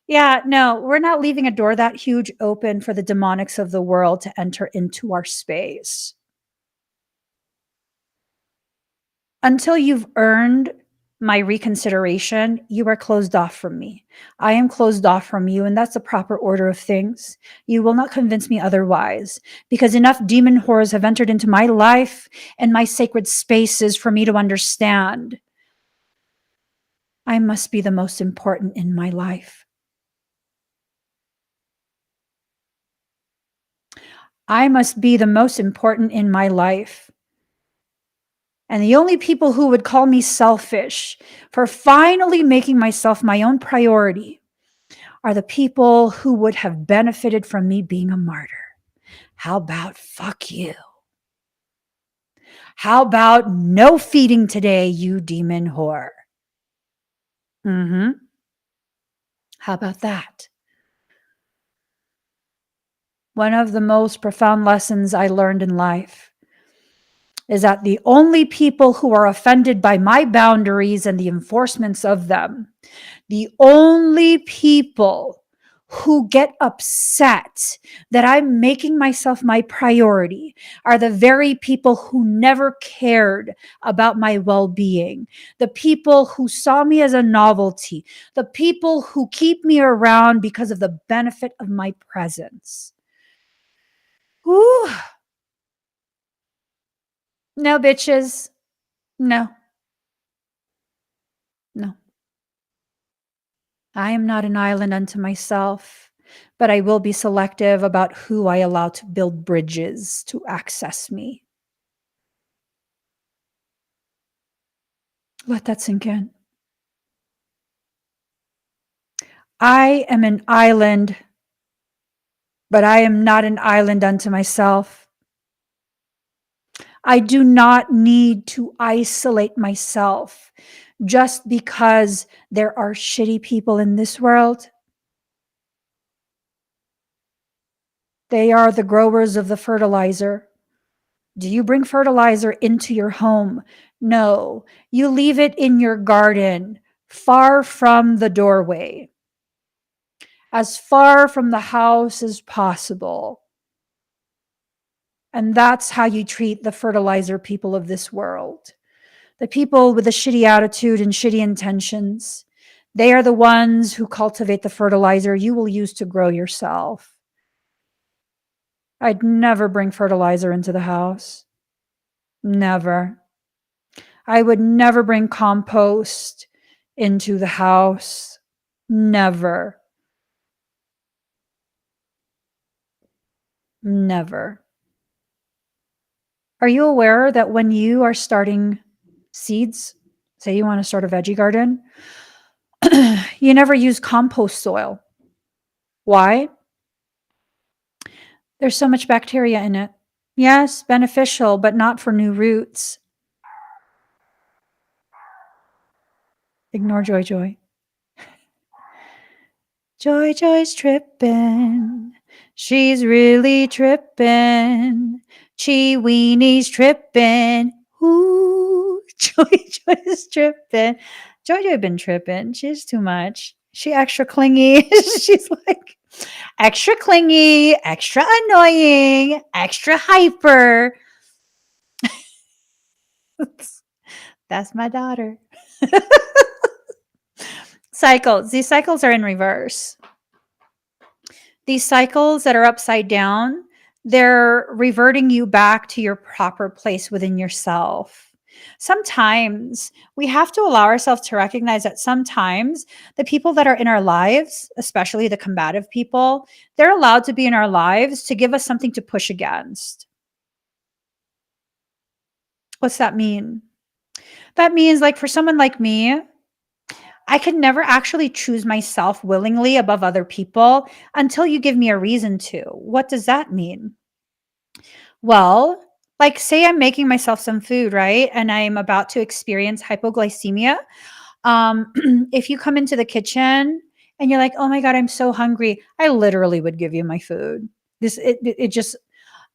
Yeah, no, we're not leaving a door that huge open for the demonics of the world to enter into our space. Until you've earned my reconsideration, you are closed off from me. I am closed off from you, and that's the proper order of things. You will not convince me otherwise, because enough demon whores have entered into my life and my sacred spaces for me to understand I must be the most important in my life. I must be the most important in my life. And the only people who would call me selfish for finally making myself my own priority are the people who would have benefited from me being a martyr. How about fuck you? How about no feeding today, you demon whore? How about that? One of the most profound lessons I learned in life is that the only people who are offended by my boundaries and the enforcements of them, the only people who get upset that I'm making myself my priority are the very people who never cared about my well-being, the people who saw me as a novelty, the people who keep me around because of the benefit of my presence. Ooh. No, bitches. No. No. I am not an island unto myself, but I will be selective about who I allow to build bridges to access me. Let that sink in. I am an island, but I am not an island unto myself. I do not need to isolate myself just because there are shitty people in this world. They are the growers of the fertilizer. Do you bring fertilizer into your home? No, you leave it in your garden, far from the doorway, as far from the house as possible. And that's how you treat the fertilizer people of this world. The people with a shitty attitude and shitty intentions, they are the ones who cultivate the fertilizer you will use to grow yourself. I'd never bring fertilizer into the house. Never. I would never bring compost into the house. Never. Never. Are you aware that when you are starting seeds, say you want to start a veggie garden, you never use compost soil? Why? There's so much bacteria in it. Yes, beneficial, but not for new roots. Ignore Joy Joy. Joy Joy's trippin'. She's really trippin'. Chi Weenie's trippin'. Ooh, Joy Joy's trippin'. Joy Joy been trippin'. She's too much. She extra clingy. She's like extra clingy, extra annoying, extra hyper. That's my daughter. Cycles. These cycles are in reverse. These cycles that are upside down, they're reverting you back to your proper place within yourself. Sometimes we have to allow ourselves to recognize that sometimes the people that are in our lives, especially the combative people, they're allowed to be in our lives to give us something to push against. What's that mean? That means, like, for someone like me, I could never actually choose myself willingly above other people until you give me a reason to. What does that mean? Well, like, say I'm making myself some food, right? And I'm about to experience hypoglycemia. Um, if you come into the kitchen and you're like, "Oh my god, I'm so hungry," I literally would give you my food. It just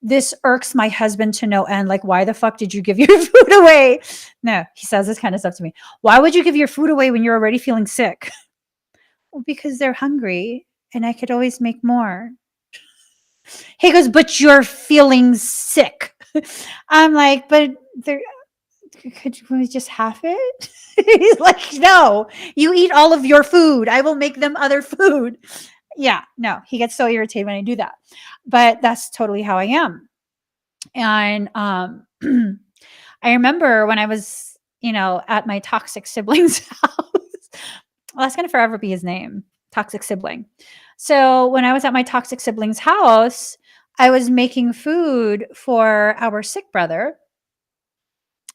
this irks my husband to no end. Like, why the fuck did you give your food away? No, he says this kind of stuff to me. Why would you give your food away when you're already feeling sick? Well, because they're hungry and I could always make more. He goes, but you're feeling sick. I'm like, but there, could we just have it? He's like, no, you eat all of your food. I will make them other food. Yeah, no, he gets so irritated when I do that. But that's totally how I am. And I remember when I was, at my toxic sibling's house. Well, that's going to forever be his name, toxic sibling. So when I was at my toxic sibling's house, I was making food for our sick brother.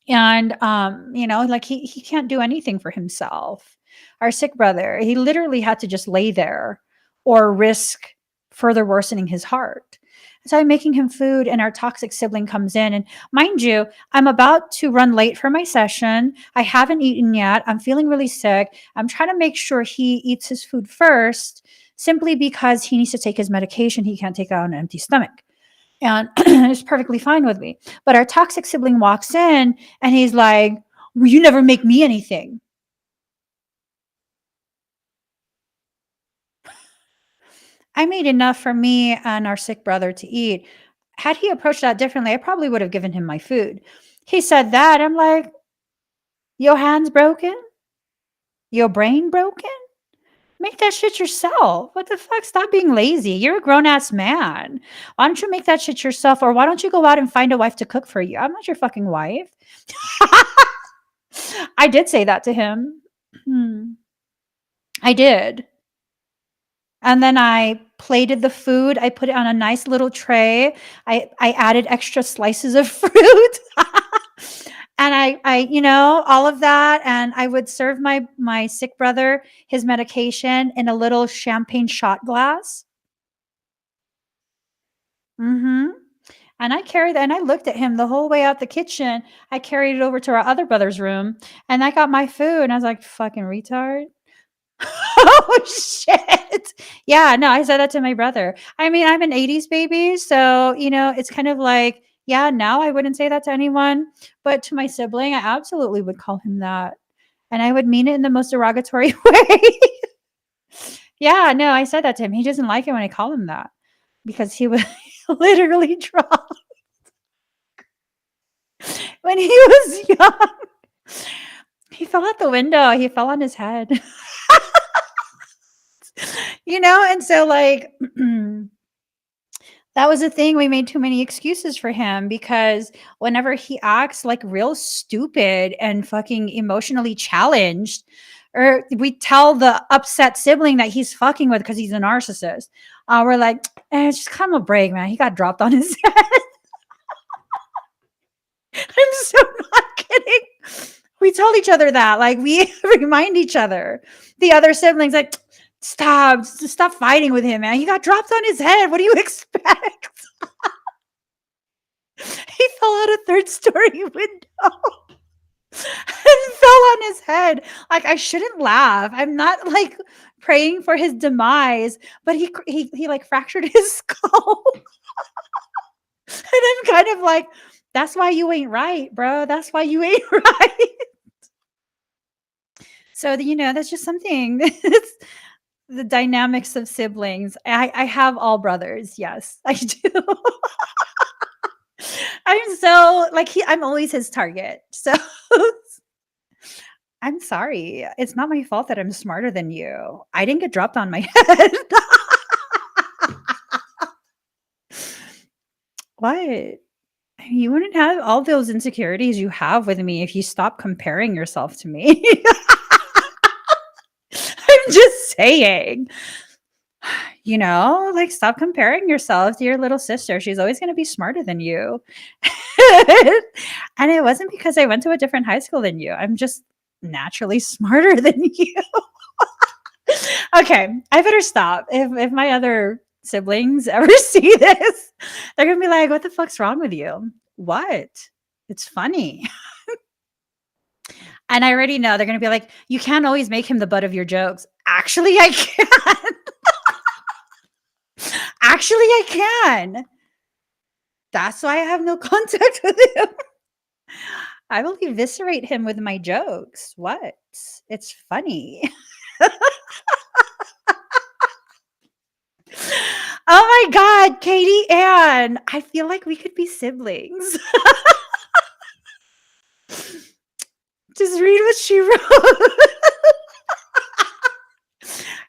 And, like he can't do anything for himself. Our sick brother, he literally had to just lay there or risk further worsening his heart. So I'm making him food, and our toxic sibling comes in. And mind you, I'm about to run late for my session. I haven't eaten yet. I'm feeling really sick. I'm trying to make sure he eats his food first, simply because he needs to take his medication. He can't take it on an empty stomach. And it's perfectly fine with me. But our toxic sibling walks in and he's like, well, you never make me anything. I made enough for me and our sick brother to eat. Had he approached that differently, I probably would have given him my food. He said that. I'm like, your hand's broken? Your brain broken? Make that shit yourself. What the fuck? Stop being lazy. You're a grown ass man. Why don't you make that shit yourself? Or why don't you go out and find a wife to cook for you? I'm not your fucking wife. I did say that to him. I did. And then I plated the food. I put it on a nice little tray. I added extra slices of fruit. And all of that. And I would serve my sick brother his medication in a little champagne shot glass. Mhm. And I carried that and I looked at him the whole way out the kitchen. I carried it over to our other brother's room, and I got my food, and I was like, "Fucking retard." Oh, shit. Yeah, no, I said that to my brother. I mean, I'm an '80s baby, so, it's kind of like, yeah, now I wouldn't say that to anyone, but to my sibling, I absolutely would call him that, and I would mean it in the most derogatory way. Yeah, no, I said that to him. He doesn't like it when I call him that because he would literally drop when he was young. He fell out the window. He fell on his head. And so, like, that was the thing, we made too many excuses for him because whenever he acts, like, real stupid and fucking emotionally challenged, or we tell the upset sibling that he's fucking with because he's a narcissist, we're like, just cut him a break, man. He got dropped on his head." I'm so not kidding. We tell each other that, like, we remind each other. The other siblings, like, stop fighting with him, man. He got dropped on his head. What do you expect? He fell out a third-story window and fell on his head. Like, I shouldn't laugh. I'm not, like, praying for his demise, but he like, fractured his skull. And I'm kind of like, "That's why you ain't right, bro. That's why you ain't right." So, that's just something. It's the dynamics of siblings. I have all brothers. Yes, I do. I'm so like I'm always his target. So I'm sorry. It's not my fault that I'm smarter than you. I didn't get dropped on my head. What? I mean, you wouldn't have all those insecurities you have with me if you stop comparing yourself to me. I'm just saying. Like, stop comparing yourself to your little sister. She's always going to be smarter than you. And it wasn't because I went to a different high school than you. I'm just naturally smarter than you. Okay, I better stop. If my other siblings ever see this, they're going to be like, "What the fuck's wrong with you?" What? It's funny. And I already know they're going to be like, "You can't always make him the butt of your jokes." Actually, I can. Actually, I can. That's why I have no contact with him. I will eviscerate him with my jokes. What? It's funny. Oh my God, Katie Ann. I feel like we could be siblings. Just read what she wrote.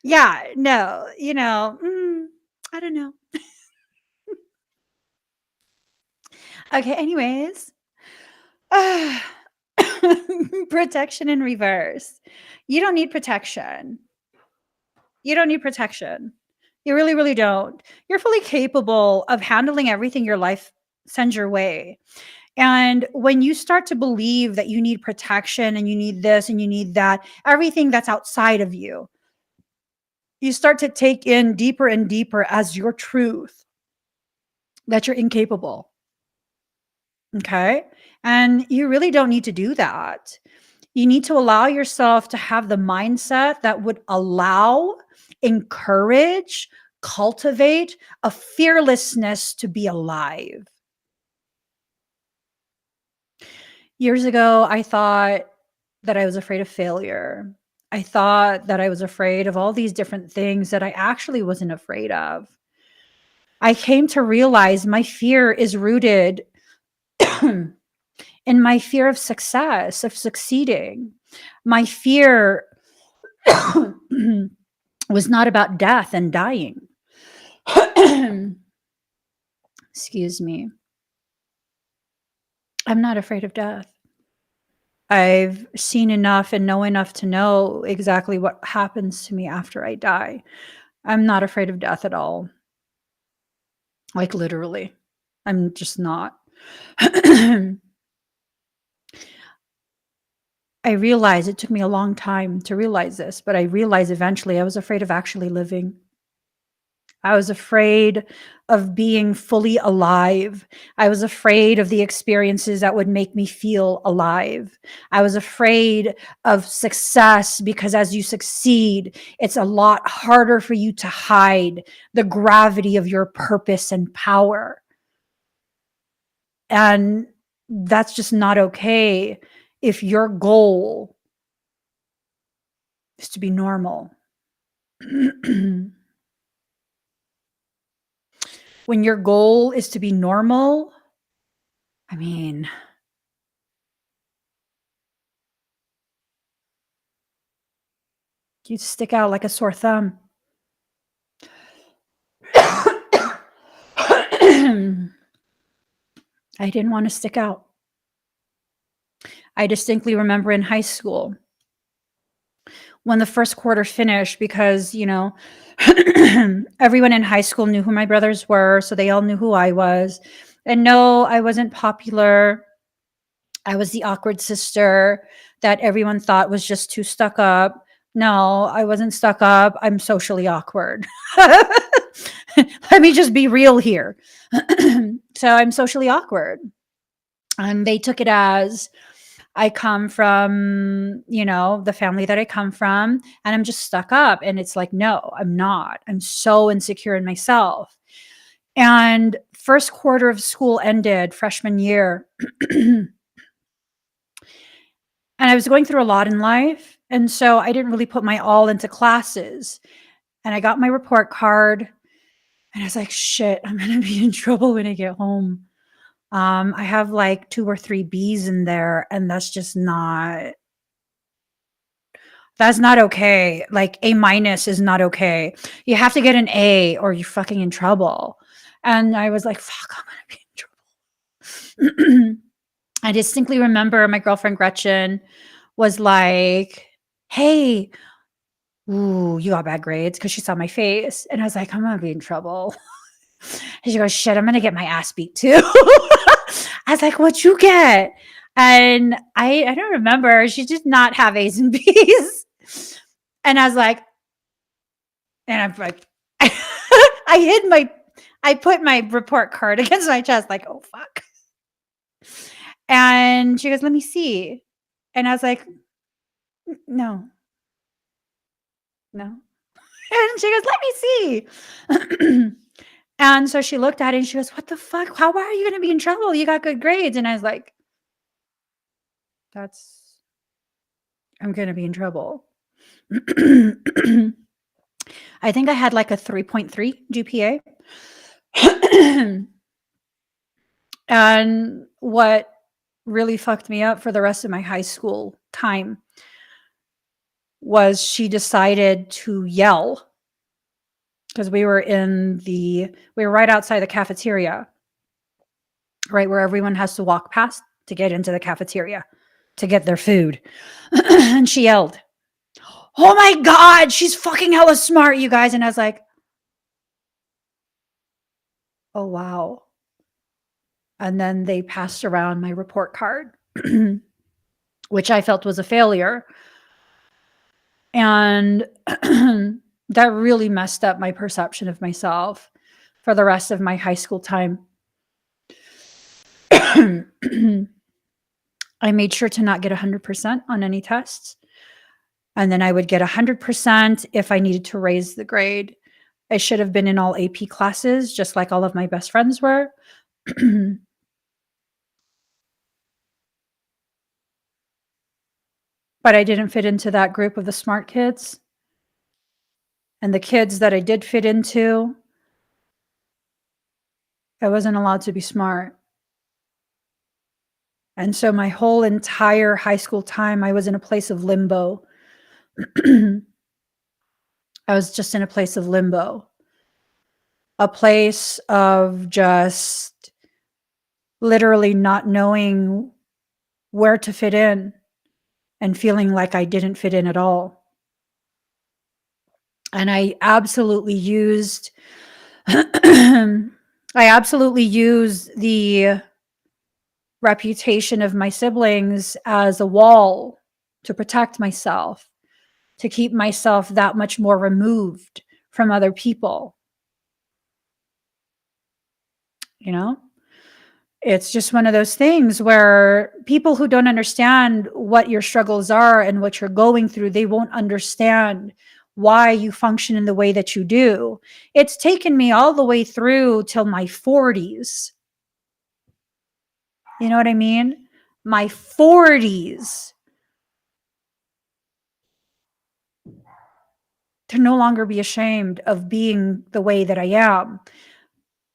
Yeah, no, I don't know. Okay, anyways. Protection in reverse. You don't need protection. You don't need protection. You really, really don't. You're fully capable of handling everything your life sends your way. And when you start to believe that you need protection and you need this and you need that, everything that's outside of you start to take in deeper and deeper as your truth that you're incapable. Okay. And you really don't need to do that. You need to allow yourself to have the mindset that would allow, encourage, cultivate a fearlessness to be alive. Years ago, I thought that I was afraid of failure. I thought that I was afraid of all these different things that I actually wasn't afraid of. I came to realize my fear is rooted in my fear of success, of succeeding. My fear was not about death and dying. Excuse me. I'm not afraid of death. I've seen enough and know enough to know exactly what happens to me after I die. I'm not afraid of death at all. Like, literally. I'm just not. I realized it took me a long time to realize this, but I realized eventually I was afraid of actually living. I was afraid of being fully alive. I was afraid of the experiences that would make me feel alive. I was afraid of success because as you succeed, it's a lot harder for you to hide the gravity of your purpose and power. And that's just not okay if your goal is to be normal. When your goal is to be normal, I mean, you stick out like a sore thumb. I didn't want to stick out. I distinctly remember in high school when the first quarter finished because, everyone in high school knew who my brothers were, so they all knew who I was. And no, I wasn't popular. I was the awkward sister that everyone thought was just too stuck up. No, I wasn't stuck up. I'm socially awkward. Let me just be real here. So I'm socially awkward. And they took it as I come from, the family that I come from, and I'm just stuck up. And it's like, no, I'm not. I'm so insecure in myself. And first quarter of school ended, freshman year. And I was going through a lot in life. And so I didn't really put my all into classes. And I got my report card and I was like, shit, I'm going to be in trouble when I get home. I have like 2 or 3 B's in there, and that's not okay. Like A minus is not okay. You have to get an A or you're fucking in trouble. And I was like, fuck, I'm going to be in trouble. I distinctly remember my girlfriend Gretchen was like, hey, ooh, you got bad grades, because she saw my face. And I was like, I'm going to be in trouble. And she goes, shit, I'm going to get my ass beat too. I was like, what'd you get? And I don't remember. She did not have A's and B's. And I was like, and I'm like, I put my report card against my chest, like, oh, fuck. And she goes, let me see. And I was like, no. And she goes, let me see. And so she looked at it and she goes, what the fuck? Why are you going to be in trouble? You got good grades. And I was like, I'm going to be in trouble. I think I had like a 3.3 GPA. And what really fucked me up for the rest of my high school time was she decided to yell, because we were right outside the cafeteria, right where everyone has to walk past to get into the cafeteria to get their food. And she yelled, oh my God, she's fucking hella smart, you guys. And I was like, oh, wow. And then they passed around my report card, which I felt was a failure. And that really messed up my perception of myself for the rest of my high school time. I made sure to not get 100% on any tests. And then I would get 100% if I needed to raise the grade. I should have been in all AP classes, just like all of my best friends were. But I didn't fit into that group of the smart kids. And the kids that I did fit into, I wasn't allowed to be smart. And so my whole entire high school time, I was in a place of limbo. I was just in a place of limbo, a place of just literally not knowing where to fit in and feeling like I didn't fit in at all. And I absolutely used I absolutely used the reputation of my siblings as a wall to protect myself, to keep myself that much more removed from other people. You know, it's just one of those things where people who don't understand what your struggles are and what you're going through, they won't understand why you function in the way that you do. It's taken me all the way through till my 40s. You know what I mean? My 40s to no longer be ashamed of being the way that I am,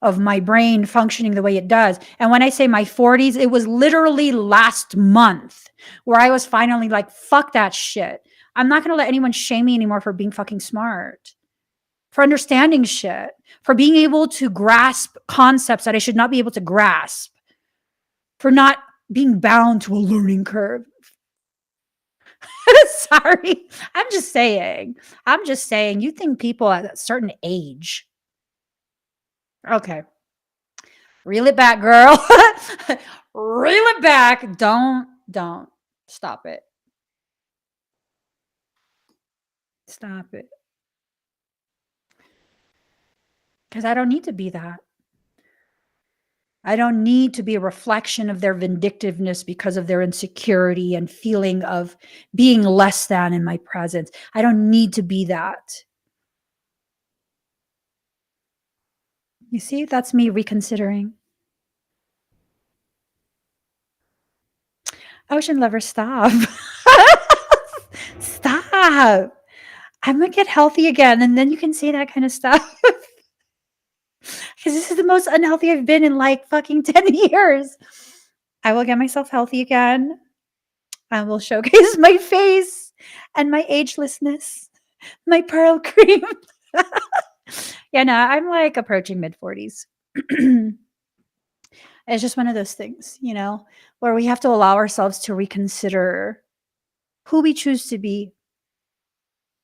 of my brain functioning the way it does. And when I say my 40s, it was literally last month where I was finally like, fuck that shit. I'm not going to let anyone shame me anymore for being fucking smart, for understanding shit, for being able to grasp concepts that I should not be able to grasp, for not being bound to a learning curve. Sorry. I'm just saying. I'm just saying, you think people at a certain age. Okay. Reel it back, girl. Reel it back. Don't. Stop it. Stop it. Because I don't need to be that. I don't need to be a reflection of their vindictiveness because of their insecurity and feeling of being less than in my presence. I don't need to be that. You see, that's me reconsidering. Ocean lover, stop. Stop. I'm gonna get healthy again, and then you can say that kind of stuff. Because this is the most unhealthy I've been in like fucking 10 years. I will get myself healthy again. I will showcase my face and my agelessness, my pearl cream. Yeah, no, I'm like approaching mid 40s. It's just one of those things, you know, where we have to allow ourselves to reconsider who we choose to be.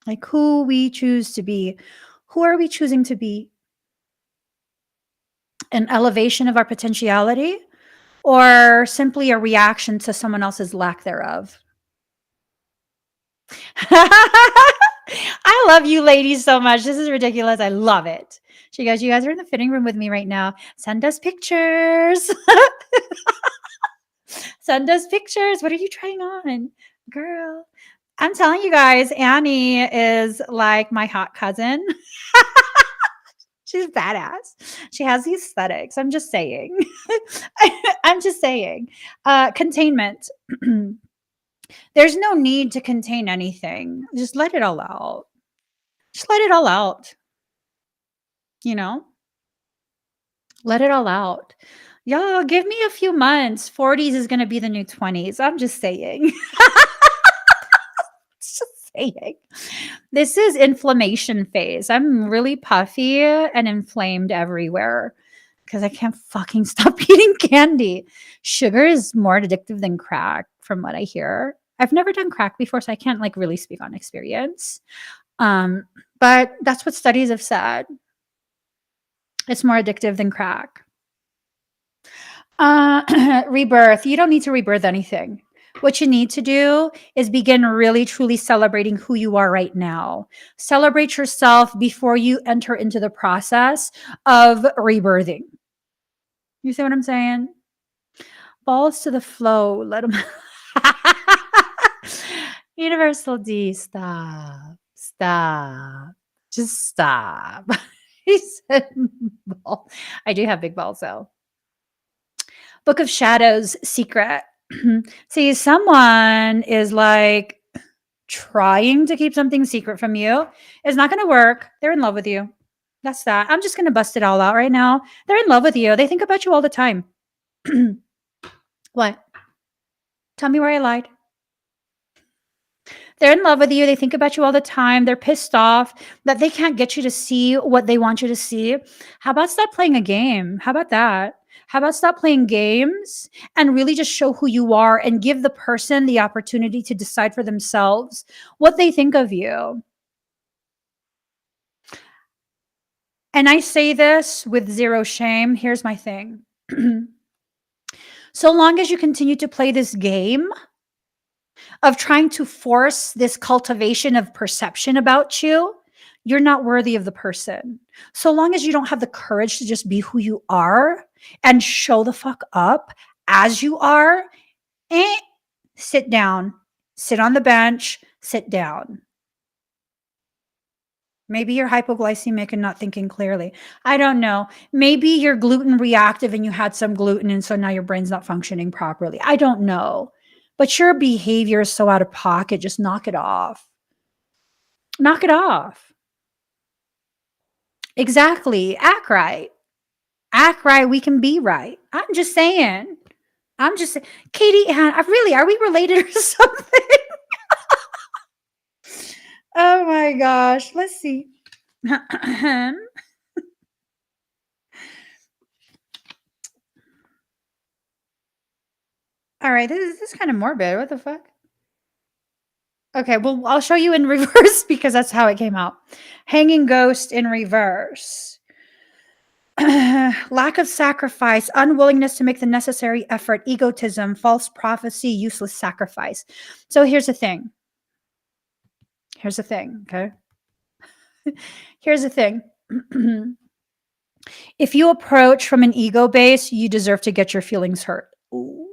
Like who we choose to be. Who are we choosing to be? An elevation of our potentiality or simply a reaction to someone else's lack thereof? I love you ladies so much. This is ridiculous. I love it. She goes, you guys are in the fitting room with me right now. Send us pictures. Send us pictures. What are you trying on? Girl, I'm telling you guys, Annie is like my hot cousin. She's badass. She has the aesthetics. I'm just saying. I'm just saying. Containment. There's no need to contain anything. Just let it all out. Just let it all out. You know? Let it all out. Y'all, give me a few months. 40s is going to be the new 20s. I'm just saying. Just saying. This is inflammation phase. I'm really puffy and inflamed everywhere because I can't fucking stop eating candy. Sugar is more addictive than crack, from what I hear. I've never done crack before, so I can't like really speak on experience. But that's what studies have said. It's more addictive than crack. Rebirth. You don't need to rebirth anything. What you need to do is begin really truly celebrating who you are right now. Celebrate yourself before you enter into the process of rebirthing. You see what I'm saying? Balls to the flow. Let them. Universal D, stop. Stop. Just stop. He said ball. I do have big balls though. Book of Shadows secret. See, someone is like trying to keep something secret from you. It's not going to work. They're in love with you. That's that. I'm just going to bust it all out right now. They're in love with you. They think about you all the time. What? Tell me where I lied. They're in love with you. They think about you all the time. They're pissed off that they can't get you to see what they want you to see. How about stop playing a game? How about that? How about stop playing games and really just show who you are and give the person the opportunity to decide for themselves what they think of you? And I say this with zero shame. Here's my thing. So long as you continue to play this game of trying to force this cultivation of perception about you, you're not worthy of the person. So long as you don't have the courage to just be who you are and show the fuck up as you are, eh, sit down, sit on the bench, sit down. Maybe you're hypoglycemic and not thinking clearly. I don't know. Maybe you're gluten reactive and you had some gluten and so now your brain's not functioning properly. I don't know. But your behavior is so out of pocket. Just knock it off. Knock it off. Exactly. Act right. Act right. We can be right. I'm just saying. I'm just saying. Katie, really, are we related or something? Oh my gosh. Let's see. All right, this is kind of morbid. What the fuck? Okay, well, I'll show you in reverse because that's how it came out. Hanging ghost in reverse. Lack of sacrifice, unwillingness to make the necessary effort, egotism, false prophecy, useless sacrifice. So here's the thing. Here's the thing, okay? Here's the thing. If you approach from an ego base, you deserve to get your feelings hurt. Ooh,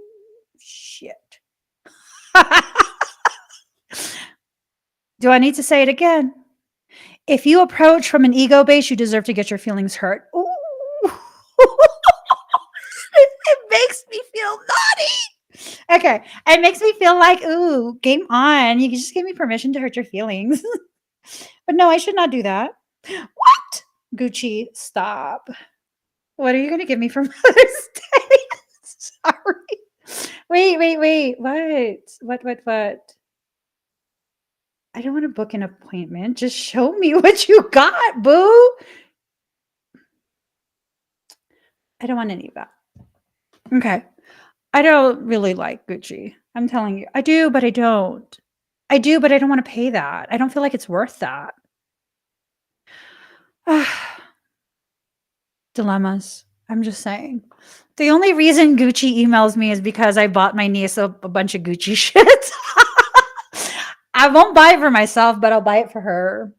shit. Do I need to say it again? If you approach from an ego base, you deserve to get your feelings hurt. Ooh. It makes me feel naughty. Okay. It makes me feel like, ooh, game on. You just gave me permission to hurt your feelings. But no, I should not do that. What? Gucci, stop. What are you going to give me for Mother's Day? Sorry. Wait. What? I don't want to book an appointment. Just show me what you got, boo. I don't want any of that. Okay. I don't really like Gucci. I'm telling you. I do, but I don't. I do, but I don't want to pay that. I don't feel like it's worth that. Dilemmas. I'm just saying. The only reason Gucci emails me is because I bought my niece a bunch of Gucci shit. I won't buy it for myself, but I'll buy it for her.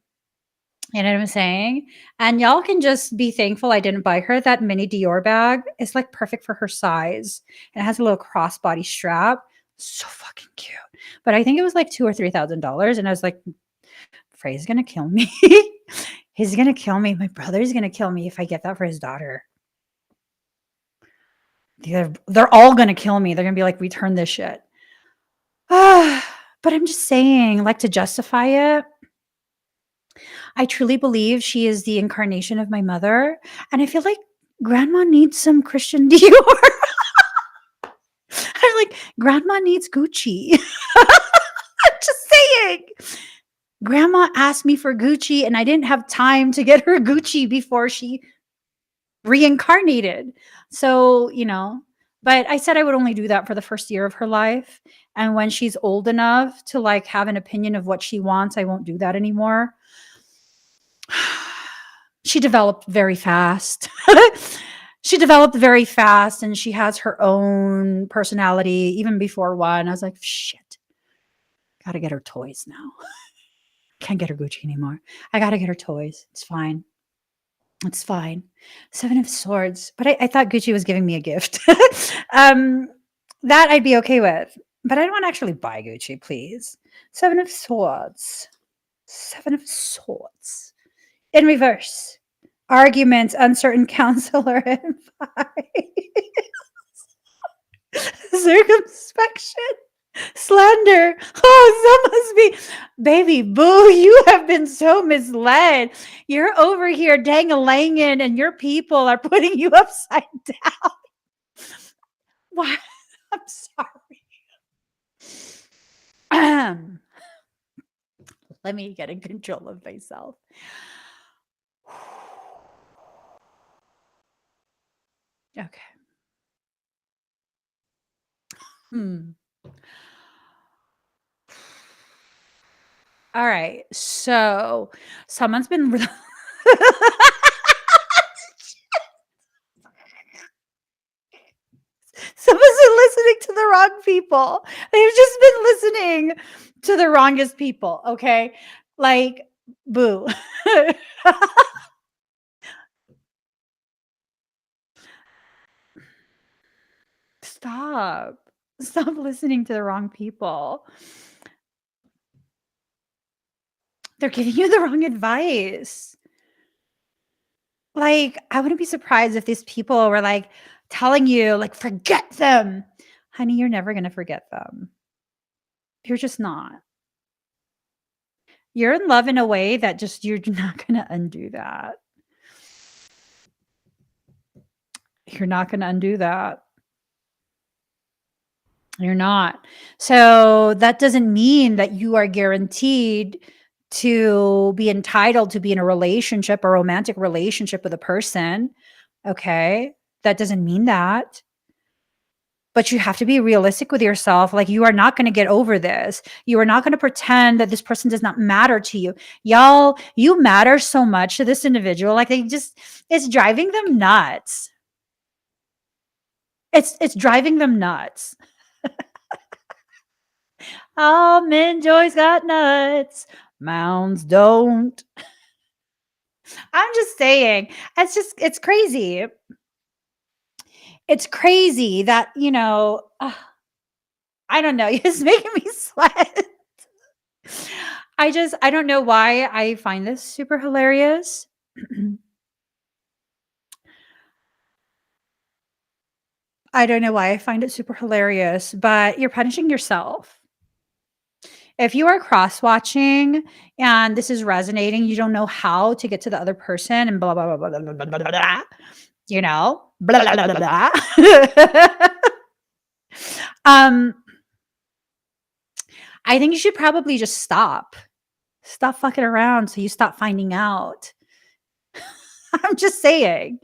You know what I'm saying? And y'all can just be thankful I didn't buy her that mini Dior bag. It's like perfect for her size. And it has a little crossbody strap. So fucking cute. But I think it was like $2,000 or $3,000. And I was like, Frey's gonna kill me. He's gonna kill me. My brother's gonna kill me if I get that for his daughter. They're all gonna kill me. They're gonna be like, return this shit. But I'm just saying, like, to justify it, I truly believe she is the incarnation of my mother. And I feel like grandma needs some Christian Dior. I'm like, grandma needs Gucci. I'm just saying. Grandma asked me for Gucci and I didn't have time to get her Gucci before she reincarnated. So, but I said I would only do that for the first year of her life. And when she's old enough to like have an opinion of what she wants, I won't do that anymore. She developed very fast. And she has her own personality even before one. I was like, shit, gotta get her toys now. Can't get her Gucci anymore. I gotta get her toys. It's fine. It's fine. 7 of Swords. But I thought Gucci was giving me a gift. That I'd be okay with. But I don't want to actually buy Gucci, please. 7 of Swords. 7 of Swords. In reverse. Arguments, uncertain counselor, and 5. Circumspection. Slander. Oh, that must be. Baby boo, you have been so misled. You're over here dang-a-langin' and your people are putting you upside down. What? I'm sorry. Let me get in control of myself. Okay. All right. So someone's been wasn't listening to the wrong people. They've just been listening to the wrongest people. Okay. Like, boo. Stop. Stop listening to the wrong people. They're giving you the wrong advice. Like, I wouldn't be surprised if these people were like telling you, like, forget them. Honey, you're never going to forget them. You're just not. You're in love in a way that just you're not going to undo that. You're not going to undo that. You're not. So that doesn't mean that you are guaranteed to be entitled to be in a relationship, a romantic relationship with a person. Okay. That doesn't mean that. But you have to be realistic with yourself. Like, you are not going to get over this. You are not going to pretend that this person does not matter to you. Y'all, you matter so much to this individual. Like, it's driving them nuts. It's driving them nuts. Almond Joy's got nuts. Mounds don't. I'm just saying. It's crazy. It's crazy that, I don't know. It's making me sweat. I don't know why I find this super hilarious. I don't know why I find it super hilarious, but you're punishing yourself. If you are cross watching and this is resonating, you don't know how to get to the other person and blah, blah, blah, blah, blah, blah, blah, blah, blah, you know, blah, blah, blah, blah, blah. I think you should probably just stop. Stop fucking around so you stop finding out. I'm just saying,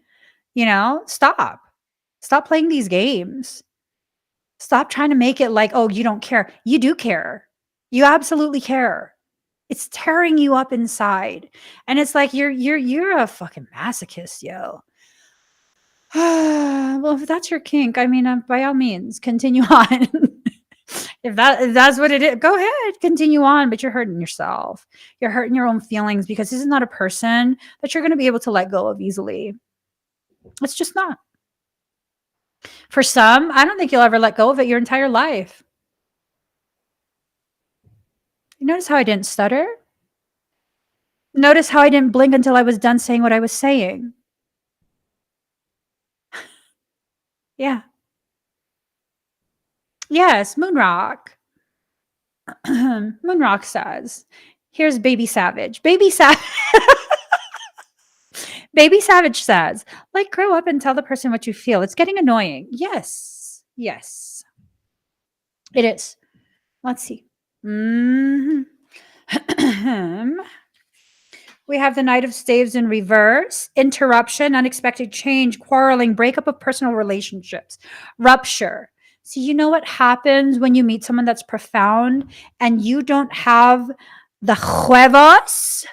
stop. Stop playing these games. Stop trying to make it like, oh, you don't care. You do care. You absolutely care. It's tearing you up inside. And it's like you're a fucking masochist, yo. Well, if that's your kink, I mean, by all means, continue on. if that's what it is, go ahead, continue on. But you're hurting yourself. You're hurting your own feelings because this is not a person that you're going to be able to let go of easily. It's just not. For some, I don't think you'll ever let go of it your entire life. You notice how I didn't stutter? Notice how I didn't blink until I was done saying what I was saying. Yeah. Yes, Moonrock. Moonrock says, here's Baby Savage. Baby Savage says, like, grow up and tell the person what you feel. It's getting annoying. Yes. Yes. It is. Let's see. We have the Knight of Staves in reverse. Interruption, unexpected change, quarreling, breakup of personal relationships, rupture. So you know what happens when you meet someone that's profound and you don't have the huevos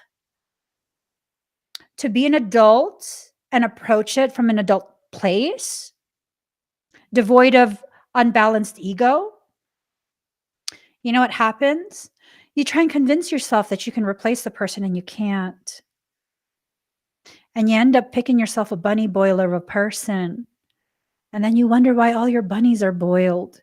to be an adult and approach it from an adult place, devoid of unbalanced ego? You know what happens? You try and convince yourself that you can replace the person and you can't. And you end up picking yourself a bunny boiler of a person. And then you wonder why all your bunnies are boiled.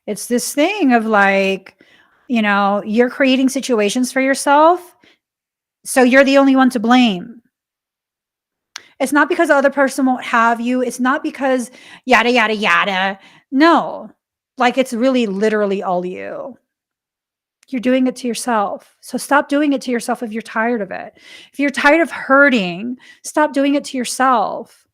It's this thing of like, you're creating situations for yourself. So you're the only one to blame. It's not because the other person won't have you. It's not because yada, yada, yada. No, like it's really literally all you. You're doing it to yourself. So stop doing it to yourself if you're tired of it. If you're tired of hurting, stop doing it to yourself.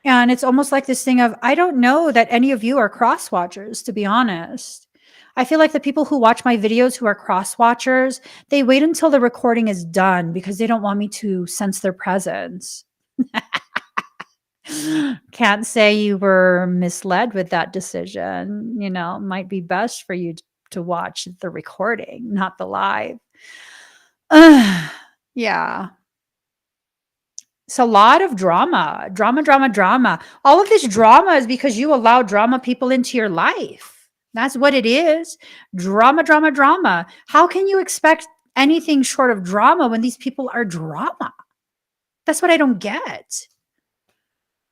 And it's almost like this thing of, I don't know that any of you are cross watchers, to be honest. I feel like the people who watch my videos who are cross watchers, they wait until the recording is done because they don't want me to sense their presence. Can't say you were misled with that decision. It might be best for you to watch the recording, not the live. Yeah. It's a lot of drama, drama, drama, drama. All of this drama is because you allow drama people into your life. That's what it is. Drama, drama, drama. How can you expect anything short of drama when these people are drama? That's what I don't get.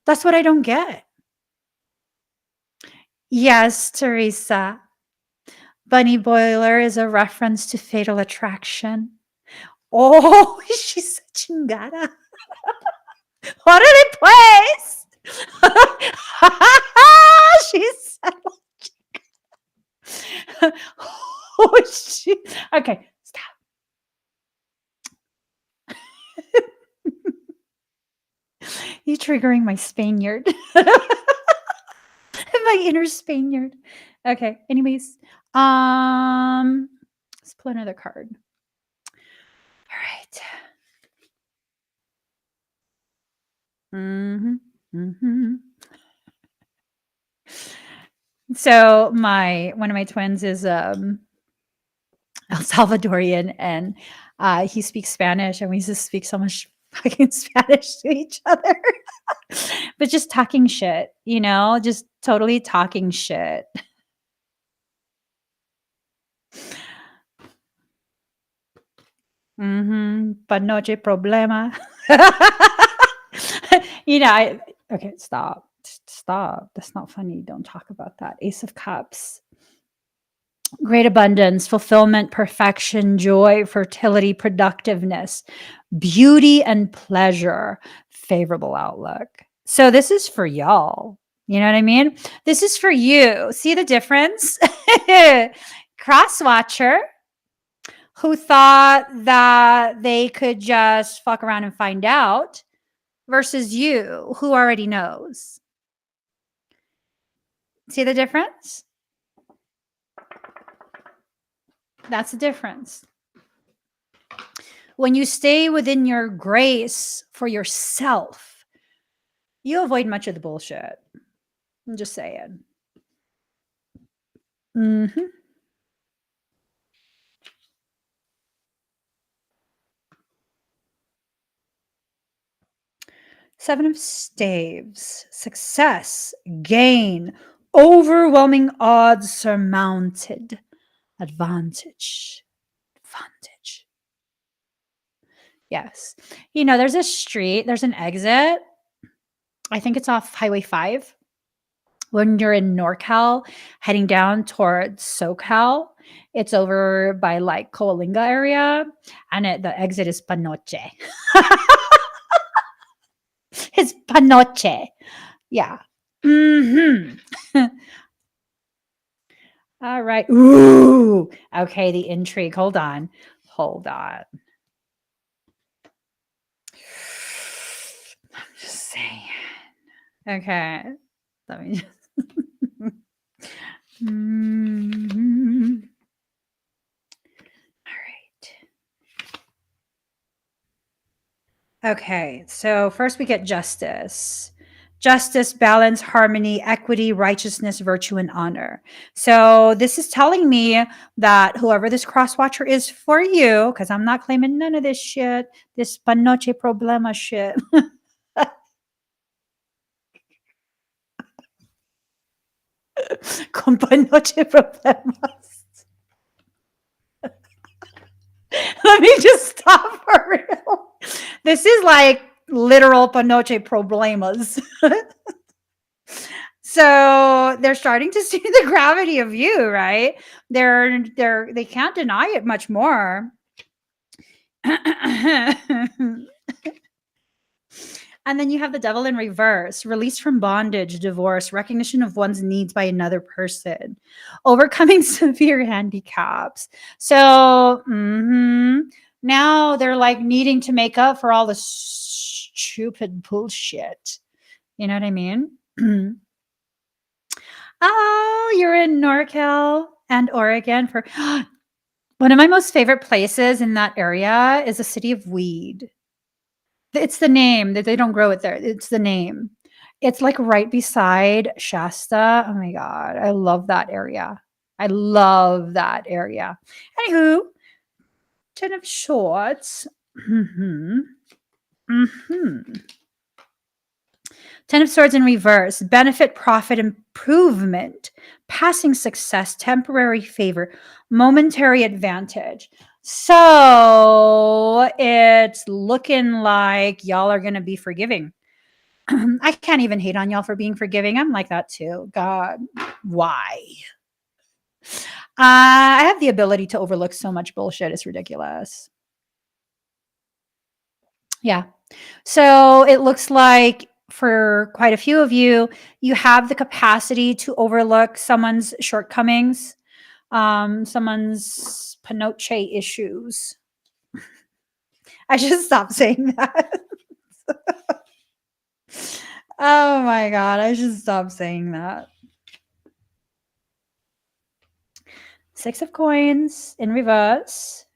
That's what I don't get. Yes, Teresa. Bunny Boiler is a reference to Fatal Attraction. Oh, she's a chingada. What are they placed? She's oh, she. Okay, stop. You triggering my Spaniard. My inner Spaniard. Okay. Anyways, let's pull another card. All right. So one of my twins is El Salvadorian, and he speaks Spanish, and we just speak so much fucking Spanish to each other. But just talking shit, just totally talking shit. But no problema. Okay, stop. That's not funny. Don't talk about that. Ace of Cups. Great abundance, fulfillment, perfection, joy, fertility, productiveness, beauty, and pleasure. Favorable outlook. So this is for y'all. You know what I mean? This is for you. See the difference? Crosswatcher who thought that they could just fuck around and find out versus you who already knows. See the difference? That's the difference. When you stay within your grace for yourself, you avoid much of the bullshit. I'm just saying. Seven of Staves. Success, gain, overwhelming odds surmounted. Advantage. Yes. There's a street, there's an exit. I think it's off Highway 5. When you're in NorCal, heading down towards SoCal, it's over by like Coalinga area, and the exit is Panoche. It's Panoche. Yeah. All right. Ooh. Okay, the intrigue. Hold on. I'm just saying. Okay. Let me just. All right. Okay. So first we get justice. Justice, balance, harmony, equity, righteousness, virtue, and honor. So this is telling me that whoever this crosswatcher is for you, because I'm not claiming none of this shit, this panoche problema shit. Con panoche problemas. Let me just stop for real. This is like literal panoche problemas. So they're starting to see the gravity of you, right? They can't deny it much more. And then you have the devil in reverse, release from bondage, divorce, recognition of one's needs by another person, overcoming severe handicaps. So now they're like needing to make up for all the stupid bullshit. You know what I mean? Oh, you're in NorCal and Oregon for one of my most favorite places in that area is the city of weed. It's the name that they don't grow it there. It's the name. It's like right beside Shasta. Oh my God. I love that area. Anywho, 10 of Swords. Ten of Swords in reverse. Benefit, profit, improvement, passing success, temporary favor, momentary advantage. So it's looking like y'all are going to be forgiving. I can't even hate on y'all for being forgiving. I'm like that too. God, why? I have the ability to overlook so much bullshit. It's ridiculous. Yeah. So it looks like for quite a few of you, you have the capacity to overlook someone's shortcomings, someone's panoche issues. I should stop saying that. Oh my God, I should stop saying that. Six of Coins in reverse.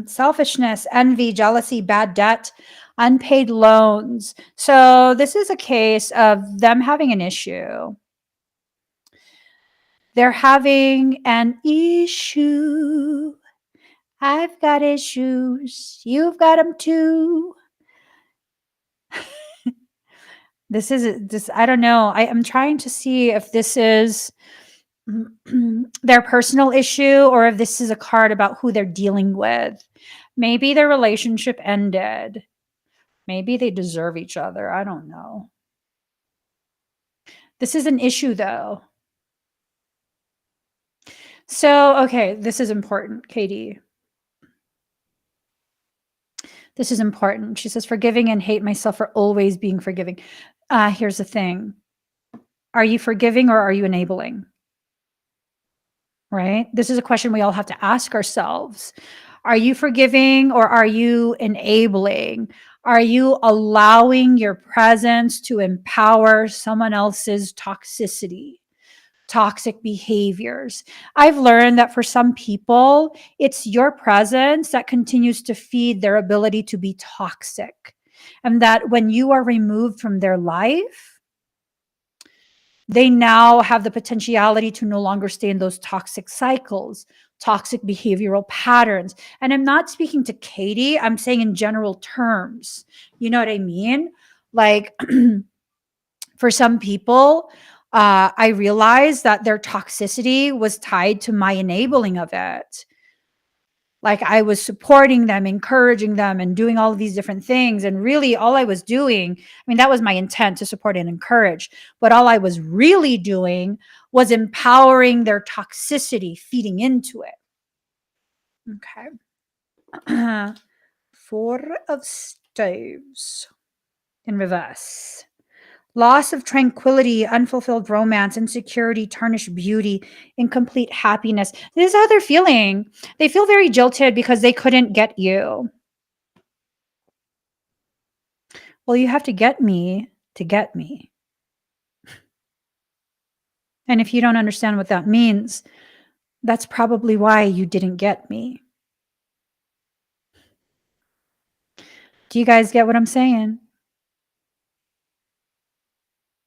Selfishness, envy, jealousy, bad debt, unpaid loans. So this is a case of them having an issue. They're having an issue. I've got issues. You've got them too. This, I don't know. I'm trying to see if this is their personal issue or if this is a card about who they're dealing with. Maybe their relationship ended. Maybe they deserve each other. I don't know. This is an issue though. So, okay, this is important, Katie. This is important. She says, forgiving and hate myself for always being forgiving. Here's the thing. Are you forgiving or are you enabling? Right? This is a question we all have to ask ourselves. Are you forgiving or are you enabling? Are you allowing your presence to empower someone else's toxicity? Toxic behaviors. I've learned that for some people, it's your presence that continues to feed their ability to be toxic. And that when you are removed from their life, they now have the potentiality to no longer stay in those toxic cycles, toxic behavioral patterns. And I'm not speaking to Katie, I'm saying in general terms. You know what I mean? Like, for some people, I realized that their toxicity was tied to my enabling of it. Like I was supporting them, encouraging them, and doing all of these different things. And really, all I was doing, I mean, that was my intent to support and encourage. But all I was really doing was empowering their toxicity, feeding into it. Okay. Four of Staves in reverse. Loss of tranquility, unfulfilled romance, insecurity, tarnished beauty, incomplete happiness. This is how they're feeling. They feel very jilted because they couldn't get you. Well, you have to get me to get me. And if you don't understand what that means, that's probably why you didn't get me. Do you guys get what I'm saying?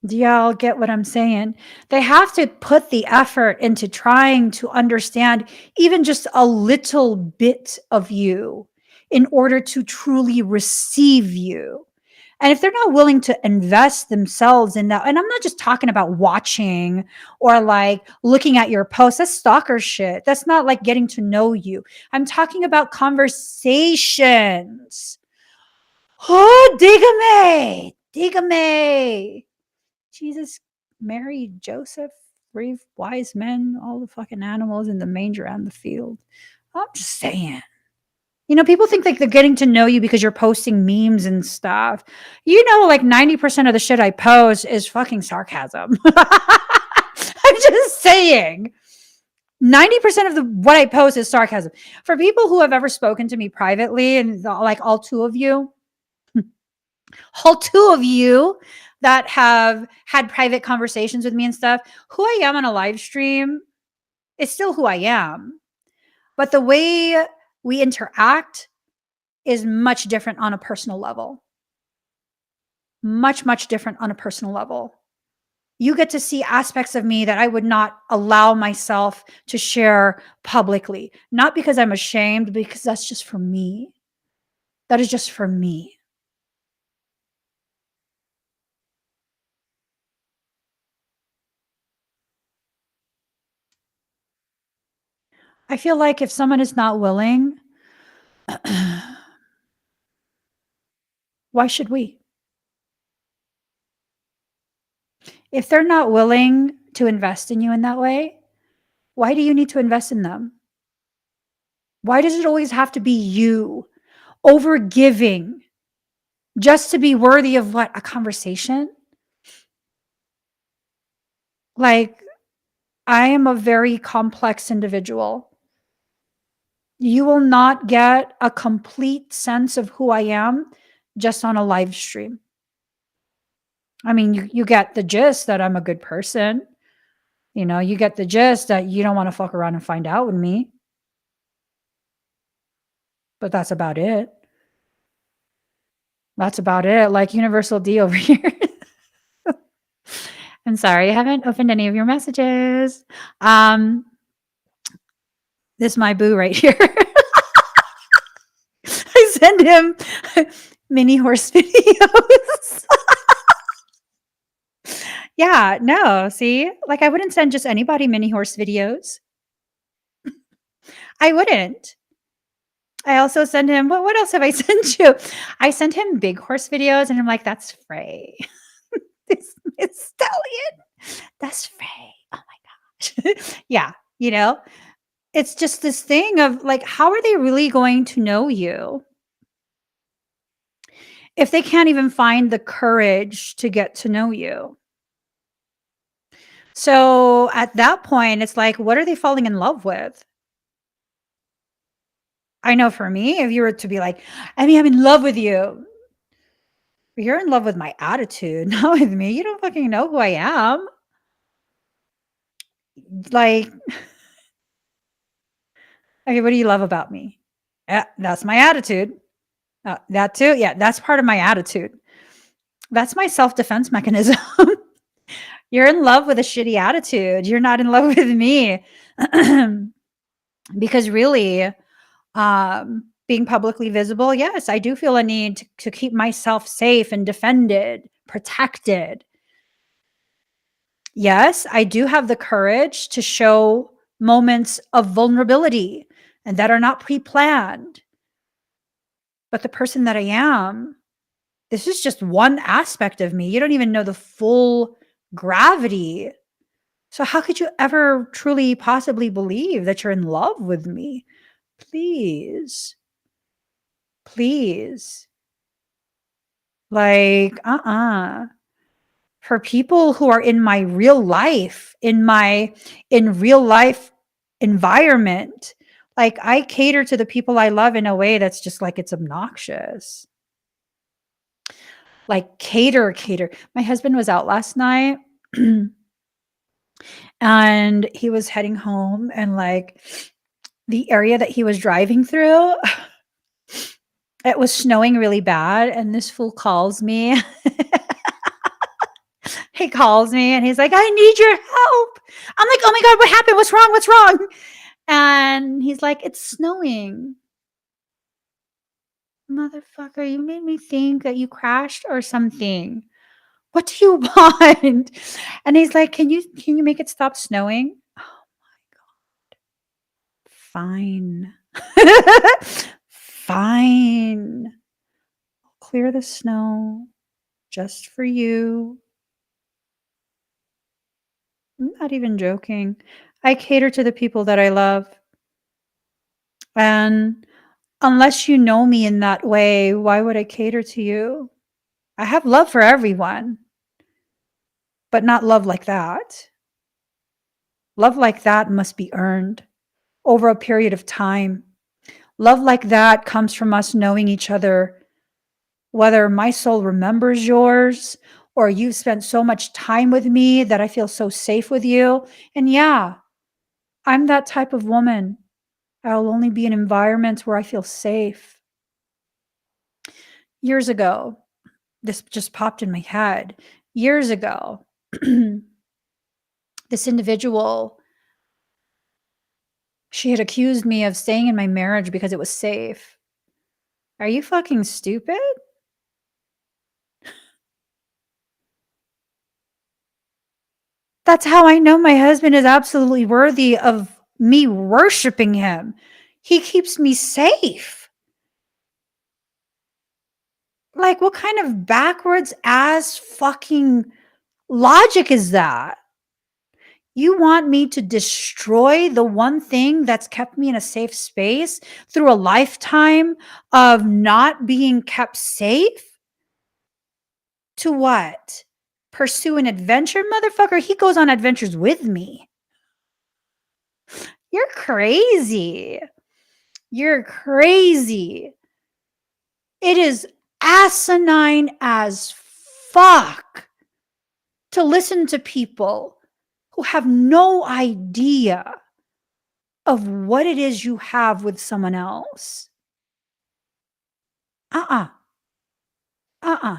Do y'all get what I'm saying? They have to put the effort into trying to understand even just a little bit of you in order to truly receive you. And if they're not willing to invest themselves in that, and I'm not just talking about watching or like looking at your posts, that's stalker shit. That's not like getting to know you. I'm talking about conversations. Oh, dígame, dígame. Jesus, Mary, Joseph, 3 wise men, all the fucking animals in the manger and the field. I'm just saying. You know, people think like they're getting to know you because you're posting memes and stuff. You know, like 90% of the shit I post is fucking sarcasm. I'm just saying. 90% of what I post is sarcasm. For people who have ever spoken to me privately, and like all two of you that have had private conversations with me and stuff, who I am on a live stream is still who I am. But the way we interact is much different on a personal level. Much, much different on a personal level. You get to see aspects of me that I would not allow myself to share publicly. Not because I'm ashamed, because that's just for me. That is just for me. I feel like if someone is not willing, why should we? If they're not willing to invest in you in that way, why do you need to invest in them? Why does it always have to be you over giving just to be worthy of what? A conversation? Like, I am a very complex individual. You will not get a complete sense of who I am just on a live stream. I mean, you get the gist that I'm a good person. You know, you get the gist that you don't want to fuck around and find out with me, but that's about it. That's about it. Like Universal D over here. I'm sorry, I haven't opened any of your messages. Um, this is my boo right here. I send him mini horse videos. Yeah, no, see? Like, I wouldn't send just anybody mini horse videos. I wouldn't. I also send him what else have I sent you? I sent him big horse videos, and I'm like, "That's Frey. It's stallion. That's Frey. Oh my gosh." Yeah, you know? It's just this thing of, like, how are they really going to know you if they can't even find the courage to get to know you? So, at that point, it's like, what are they falling in love with? I know for me, if you were to be like, "I mean, I'm in love with you." You're in love with my attitude, not with me. You don't fucking know who I am. Like, okay, what do you love about me? That's my attitude. That too? Yeah, that's part of my attitude. That's my self-defense mechanism. You're in love with a shitty attitude. You're not in love with me. Because really, being publicly visible, yes, I do feel a need to keep myself safe and defended, protected. Yes, I do have the courage to show moments of vulnerability and that are not pre-planned. But the person that I am, this is just one aspect of me. You don't even know the full gravity. So how could you ever truly possibly believe that you're in love with me? Please. Please. Like, for people who are in my real life, in real life environment, like, I cater to the people I love in a way that's just like, it's obnoxious. Like, cater. My husband was out last night, and he was heading home, and, like, the area that he was driving through, it was snowing really bad, and this fool calls me. He calls me and he's like, "I need your help." I'm like, "Oh my god, what happened? What's wrong? What's wrong?" And he's like, "It's snowing." Motherfucker, you made me think that you crashed or something. What do you want? And he's like, "Can you make it stop snowing?" Oh my god. Fine. Fine. Clear the snow just for you. I'm not even joking. I cater to the people that I love. And unless you know me in that way, why would I cater to you? I have love for everyone, but not love like that. Love like that must be earned over a period of time. Love like that comes from us knowing each other, whether my soul remembers yours or you've spent so much time with me that I feel so safe with you. And yeah, I'm that type of woman. I'll only be in environments where I feel safe. Years ago, this just popped in my head. Years ago, this individual, she had accused me of staying in my marriage because it was safe. Are you fucking stupid? That's how I know my husband is absolutely worthy of me worshiping him. He keeps me safe. Like, what kind of backwards ass fucking logic is that? You want me to destroy the one thing that's kept me in a safe space through a lifetime of not being kept safe? To what? Pursue an adventure, motherfucker? He goes on adventures with me. You're crazy. You're crazy. It is asinine as fuck to listen to people who have no idea of what it is you have with someone else. Uh-uh. Uh-uh.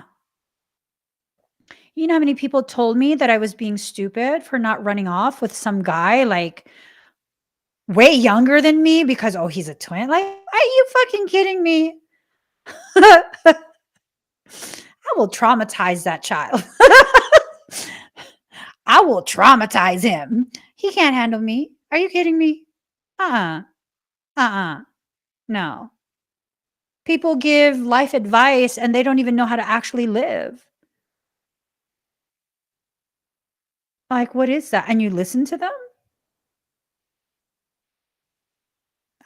You know how many people told me that I was being stupid for not running off with some guy like way younger than me because, oh, he's a twin? Like, are you fucking kidding me? I will traumatize that child. I will traumatize him. He can't handle me. Are you kidding me? Uh-uh. Uh-uh. No. People give life advice and they don't even know how to actually live. Like, what is that? And you listen to them?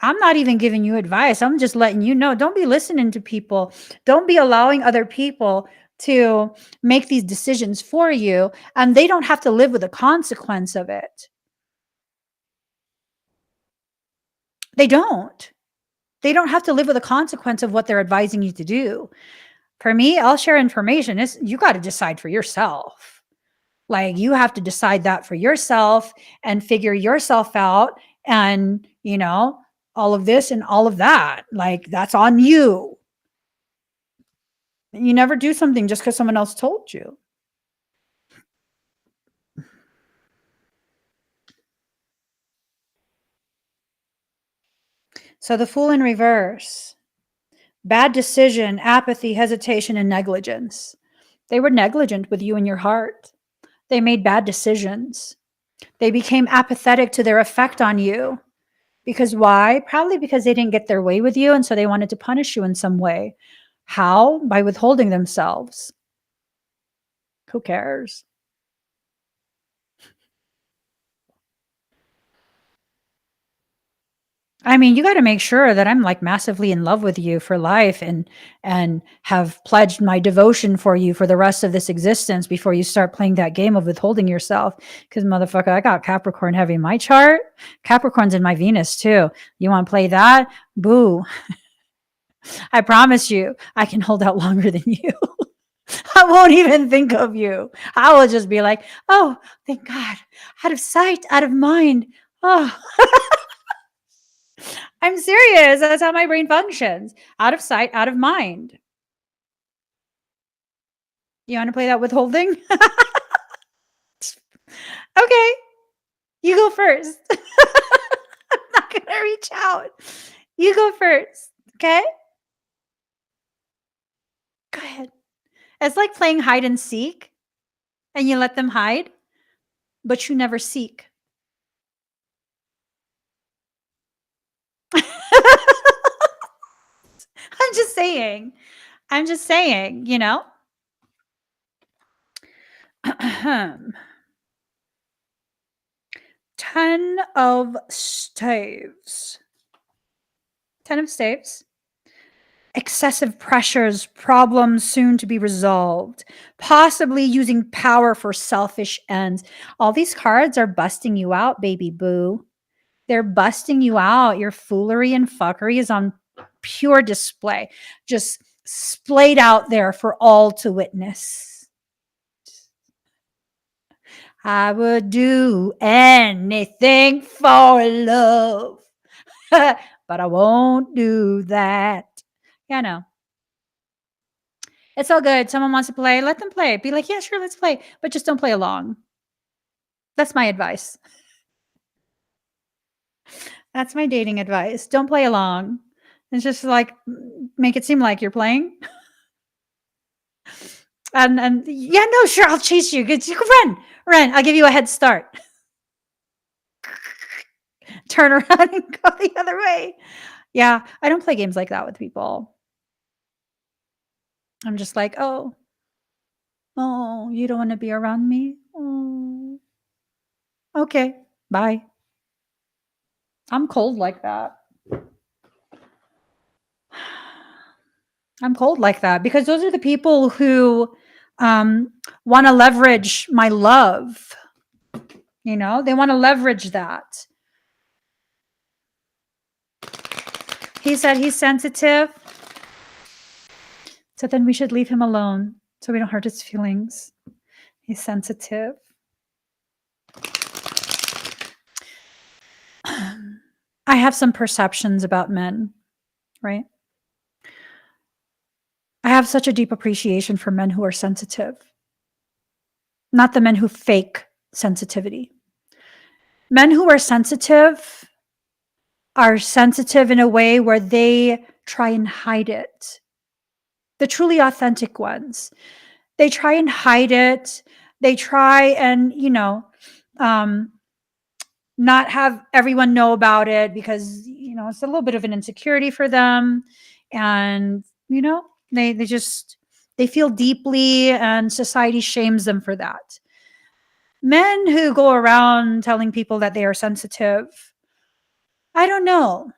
I'm not even giving you advice. I'm just letting you know. Don't be listening to people. Don't be allowing other people to make these decisions for you, and they don't have to live with the consequence of it. They don't. They don't have to live with the consequence of what they're advising you to do. For me, I'll share information. You got to decide for yourself. Like, you have to decide that for yourself and figure yourself out, and, all of this and all of that. Like, that's on you. You never do something just because someone else told you. So the Fool in reverse: bad decision, apathy, hesitation, and negligence. They were negligent with you and your heart. They made bad decisions. They became apathetic to their effect on you. Because why? Probably because they didn't get their way with you, and so they wanted to punish you in some way. How? By withholding themselves. Who cares? I mean, you gotta make sure that I'm, like, massively in love with you for life and have pledged my devotion for you for the rest of this existence before you start playing that game of withholding yourself. Because, motherfucker, I got Capricorn heavy in my chart. Capricorn's in my Venus, too. You wanna play that? Boo. I promise you, I can hold out longer than you. I won't even think of you. I will just be like, "Oh, thank God. Out of sight, out of mind." Oh. I'm serious. That's how my brain functions. Out of sight, out of mind. You wanna play that withholding? Okay, you go first. I'm not gonna reach out. You go first, okay? Go ahead. It's like playing hide and seek, and you let them hide, but you never seek. I'm just saying. I'm just saying, you know? 10 of staves. 10 of staves. Excessive pressures, problems soon to be resolved, possibly using power for selfish ends. All these cards are busting you out, baby boo. They're busting you out. Your foolery and fuckery is on pure display, just splayed out there for all to witness. I would do anything for love, but I won't do that. Yeah, I know. It's all good. Someone wants to play, let them play. Be like, "Yeah, sure, let's play," but just don't play along. That's my advice. That's my dating advice. Don't play along. It's just like, make it seem like you're playing. And yeah, no, sure, I'll chase you. Run, run. I'll give you a head start. turn around and go the other way. Yeah, I don't play games like that with people. I'm just like, "Oh, oh, you don't wanna be around me? Oh, okay, bye." I'm cold like that. I'm cold like that because those are the people who, um, wanna leverage my love, They wanna leverage that. He said he's sensitive, so then we should leave him alone so we don't hurt his feelings. He's sensitive. I have some perceptions about men, right? I have such a deep appreciation for men who are sensitive, not the men who fake sensitivity. Men who are sensitive in a way where they try and hide it. The truly authentic ones, they try and hide it. They try and, um, not have everyone know about it because, it's a little bit of an insecurity for them. And, they just, they feel deeply and society shames them for that. Men who go around telling people that they are sensitive, I don't know.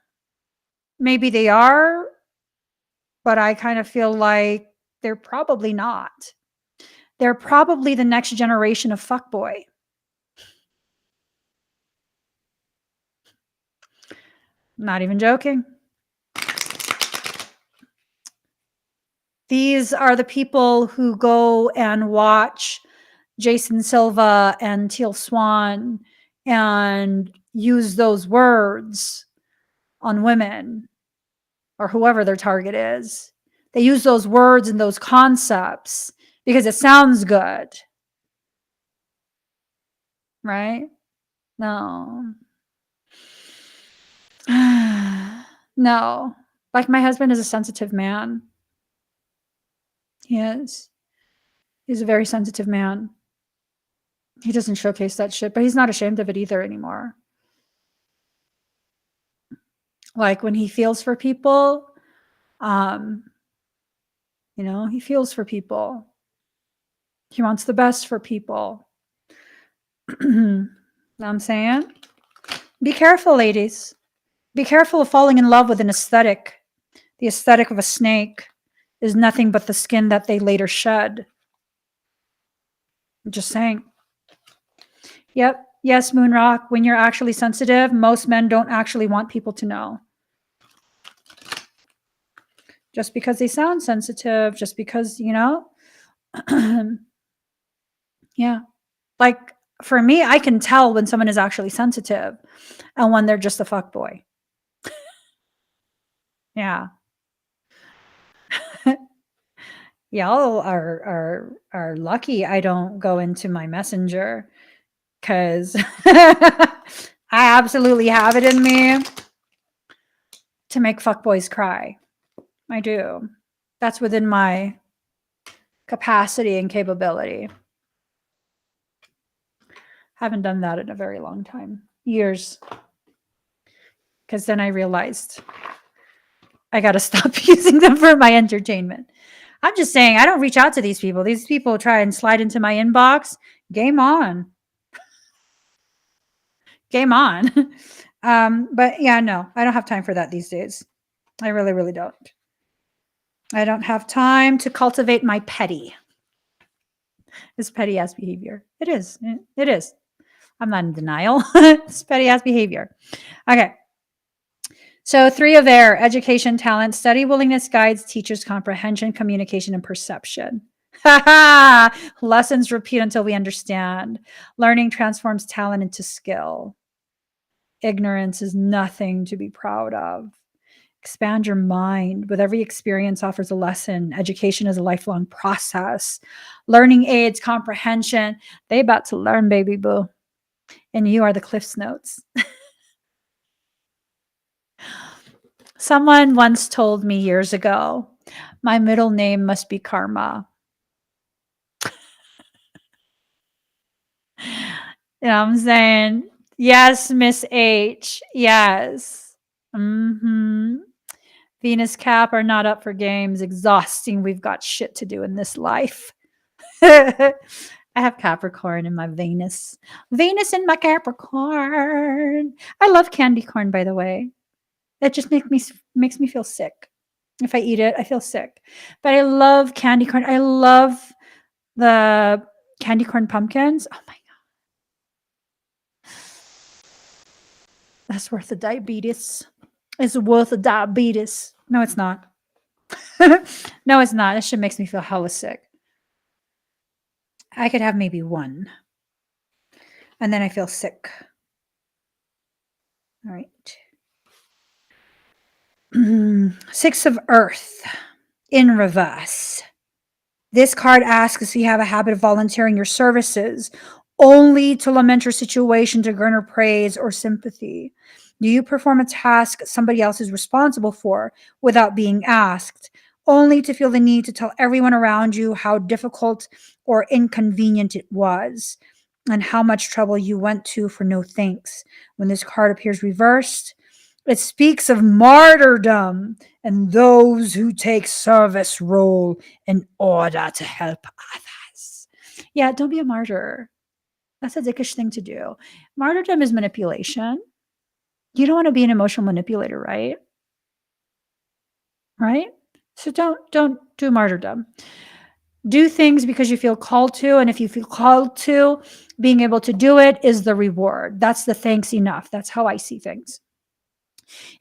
Maybe they are, but I kind of feel like they're probably not. They're probably the next generation of fuckboy. Not even joking. These are the people who go and watch Jason Silva and Teal Swan and use those words on women or whoever their target is. They use those words and those concepts because it sounds good. Right? No. No. Like my husband is a sensitive man. He is. He's a very sensitive man. He doesn't showcase that shit, but he's not ashamed of it either anymore. Like when he feels for people, um, he feels for people. He wants the best for people. Know what I'm saying? Be careful, ladies. Be careful of falling in love with an aesthetic. The aesthetic of a snake is nothing but the skin that they later shed. I'm just saying. Yep. Yes, Moonrock, when you're actually sensitive, most men don't actually want people to know. Just because they sound sensitive, just because, yeah. Like for me, I can tell when someone is actually sensitive and when they're just a fuckboy. Yeah. Y'all are lucky I don't go into my messenger because I absolutely have it in me to make fuckboys cry. I do. That's within my capacity and capability. Haven't done that in a very long time. Years. Because then I realized I got to stop using them for my entertainment. I'm just saying, I don't reach out to these people. These people try and slide into my inbox. Game on. Game on. But yeah, no, I don't have time for that these days. I really, really don't. I don't have time to cultivate my petty. This petty ass behavior. It is. It is. I'm not in denial. It's petty ass behavior. Okay. So 3 of air: education, talent, study, willingness, guides, teachers, comprehension, communication, and perception. Lessons repeat until we understand. Learning transforms talent into skill. Ignorance is nothing to be proud of. Expand your mind. With every experience offers a lesson. Education is a lifelong process. Learning aids comprehension. They about to learn, baby boo. And you are the Cliff's Notes. Someone once told me years ago, my middle name must be Karma. You know what I'm saying? Yes, Miss H. Yes. Mhm. Venus Cap are not up for games. Exhausting. We've got shit to do in this life. I have Capricorn in my Venus. Venus in my Capricorn. I love candy corn, by the way. It just makes me feel sick. If I eat it, I feel sick. But I love candy corn. I love the candy corn pumpkins. Oh my god. That's worth the diabetes. It's worth the diabetes. No, it's not. No, it's not. That shit makes me feel hella sick. I could have maybe one. And then I feel sick. All right. Six of Earth in reverse. This card asks if you have a habit of volunteering your services only to lament your situation to garner praise or sympathy. Do you perform a task somebody else is responsible for without being asked, only to feel the need to tell everyone around you how difficult or inconvenient it was and how much trouble you went to for no thanks? When this card appears reversed, it speaks of martyrdom and those who take service role in order to help others. Yeah, don't be a martyr. That's a dickish thing to do. Martyrdom is manipulation. You don't want to be an emotional manipulator, right? Right? So don't do martyrdom. Do things because you feel called to, and if you feel called to, being able to do it is the reward. That's the thanks enough. That's how I see things.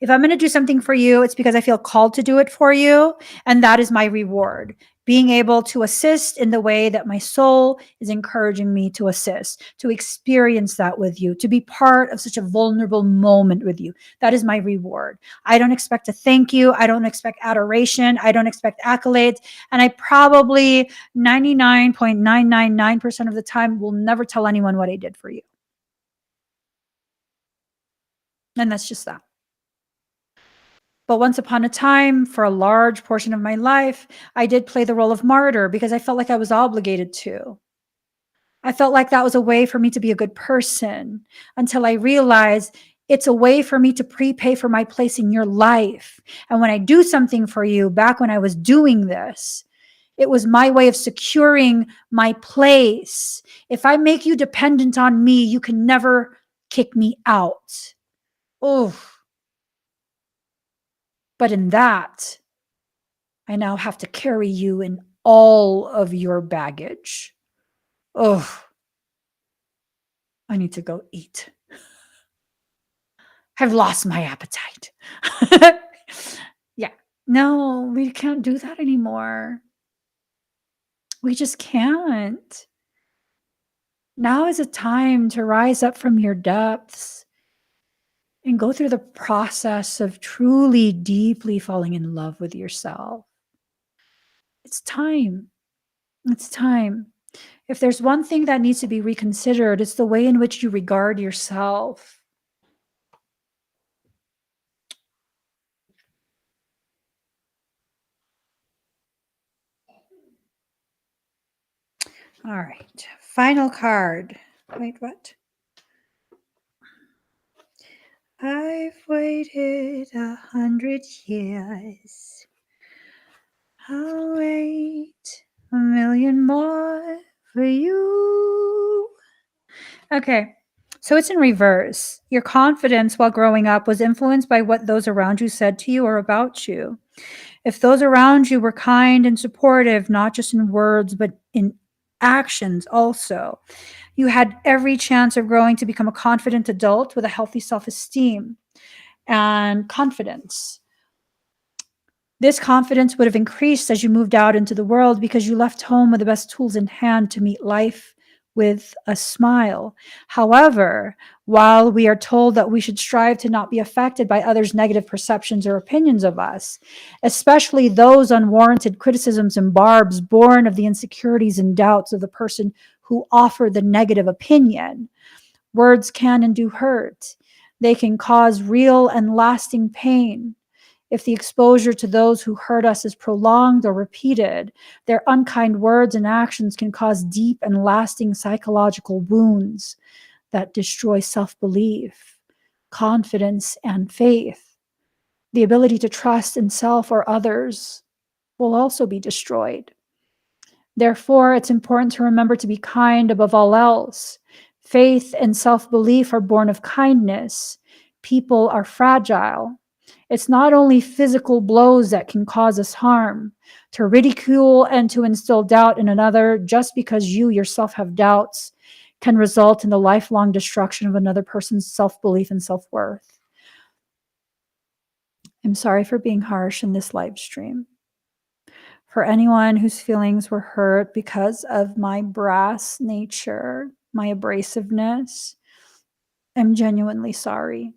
If I'm going to do something for you, it's because I feel called to do it for you. And that is my reward. Being able to assist in the way that my soul is encouraging me to assist, to experience that with you, to be part of such a vulnerable moment with you. That is my reward. I don't expect to thank you. I don't expect adoration. I don't expect accolades. And I probably 99.999% of the time will never tell anyone what I did for you. And that's just that. But once upon a time, for a large portion of my life, I did play the role of martyr because I felt like I was obligated to. I felt like that was a way for me to be a good person until I realized it's a way for me to prepay for my place in your life. And when I do something for you, back when I was doing this, it was my way of securing my place. If I make you dependent on me, you can never kick me out. Oh, but in that, I now have to carry you in all of your baggage. Oh, I need to go eat. I've lost my appetite. Yeah. No, we can't do that anymore. We just can't. Now is a time to rise up from your depths and go through the process of truly, deeply falling in love with yourself. It's time. It's time. If there's one thing that needs to be reconsidered, it's the way in which you regard yourself. All right. Final card. Wait, what? I've waited 100 years. I'll wait 1,000,000 more for you. Okay. So it's in reverse. Your confidence while growing up was influenced by what those around you said to you or about you. If those around you were kind and supportive, not just in words, but in actions also, you had every chance of growing to become a confident adult with a healthy self-esteem and confidence. This confidence would have increased as you moved out into the world because you left home with the best tools in hand to meet life with a smile. However, while we are told that we should strive to not be affected by others' negative perceptions or opinions of us, especially those unwarranted criticisms and barbs born of the insecurities and doubts of the person who offered the negative opinion, words can and do hurt. They can cause real and lasting pain. If the exposure to those who hurt us is prolonged or repeated, their unkind words and actions can cause deep and lasting psychological wounds. that destroy self-belief, confidence, and faith. The ability to trust in self or others will also be destroyed. Therefore, it's important to remember to be kind above all else. Faith and self-belief are born of kindness. People are fragile. It's not only physical blows that can cause us harm. To ridicule and to instill doubt in another just because you yourself have doubts can result in the lifelong destruction of another person's self-belief and self-worth. I'm sorry for being harsh in this live stream. For anyone whose feelings were hurt because of my brass nature, my abrasiveness, I'm genuinely sorry.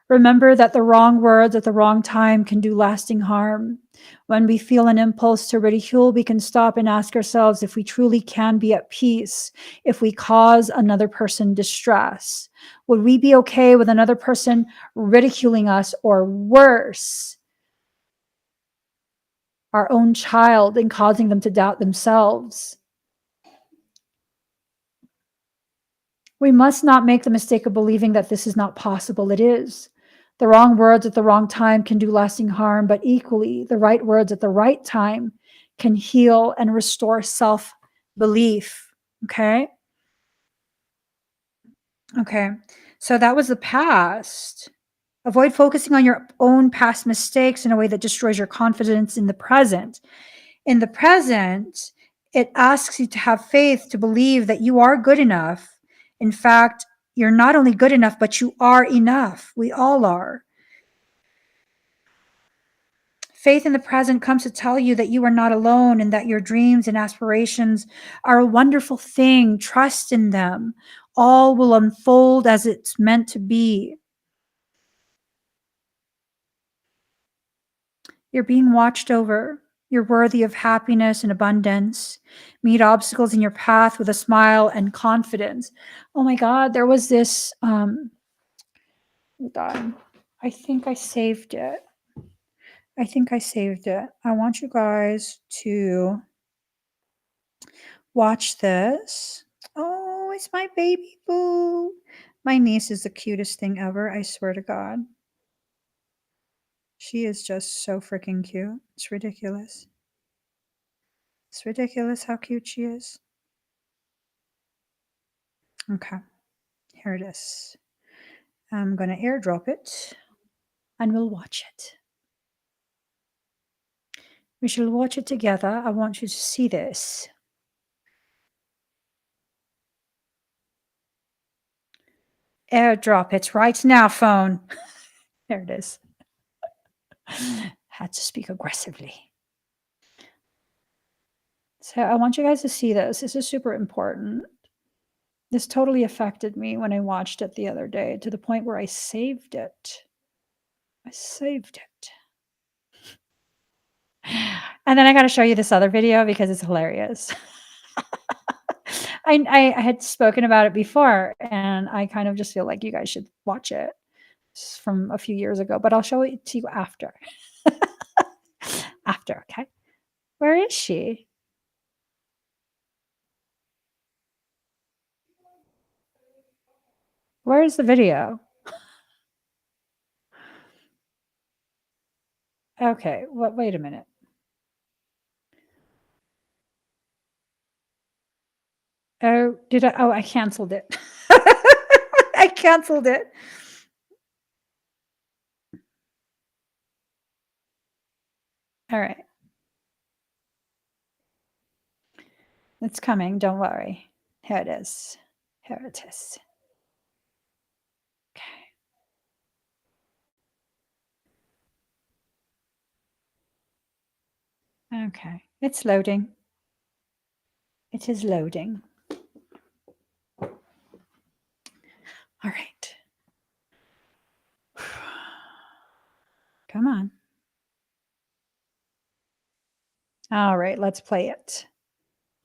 Remember that the wrong words at the wrong time can do lasting harm. When we feel an impulse to ridicule, we can stop and ask ourselves if we truly can be at peace if we cause another person distress. Would we be okay with another person ridiculing us, or worse, our own child, and causing them to doubt themselves? We must not make the mistake of believing that this is not possible. It is. The wrong words at the wrong time can do lasting harm, but equally, the right words at the right time can heal and restore self-belief. Okay? Okay. So that was the past. Avoid focusing on your own past mistakes in a way that destroys your confidence in the present. In the present, it asks you to have faith, to believe that you are good enough. In fact, you're not only good enough, but you are enough. We all are. Faith in the present comes to tell you that you are not alone and that your dreams and aspirations are a wonderful thing. Trust in them. All will unfold as it's meant to be. You're being watched over. You're worthy of happiness and abundance. Meet obstacles in your path with a smile and confidence. Oh my God, there was this, hold on. I think I saved it. I want you guys to watch this. Oh, it's my baby boo. My niece is the cutest thing ever, I swear to God. She is just so freaking cute. It's ridiculous. It's ridiculous how cute she is. Okay, here it is. I'm going to airdrop it and we'll watch it. We shall watch it together. I want you to see this. Airdrop it right now, phone. There it is. Had to speak aggressively. So I want you guys to see this. This is super important. This totally affected me when I watched it the other day, to the point where I saved it. I saved it. And then I got to show you this other video because it's hilarious. I had spoken about it before, and I kind of just feel like you guys should watch it. It's from a few years ago, but I'll show it to you after. After, okay? Where is she? Where is the video? Okay, well, wait a minute. Oh, did I? Oh, I canceled it. I canceled it. All right. It's coming. Don't worry. Here it is. Here it is. Okay. Okay. It's loading. It is loading. All right. Come on. All right, let's play it.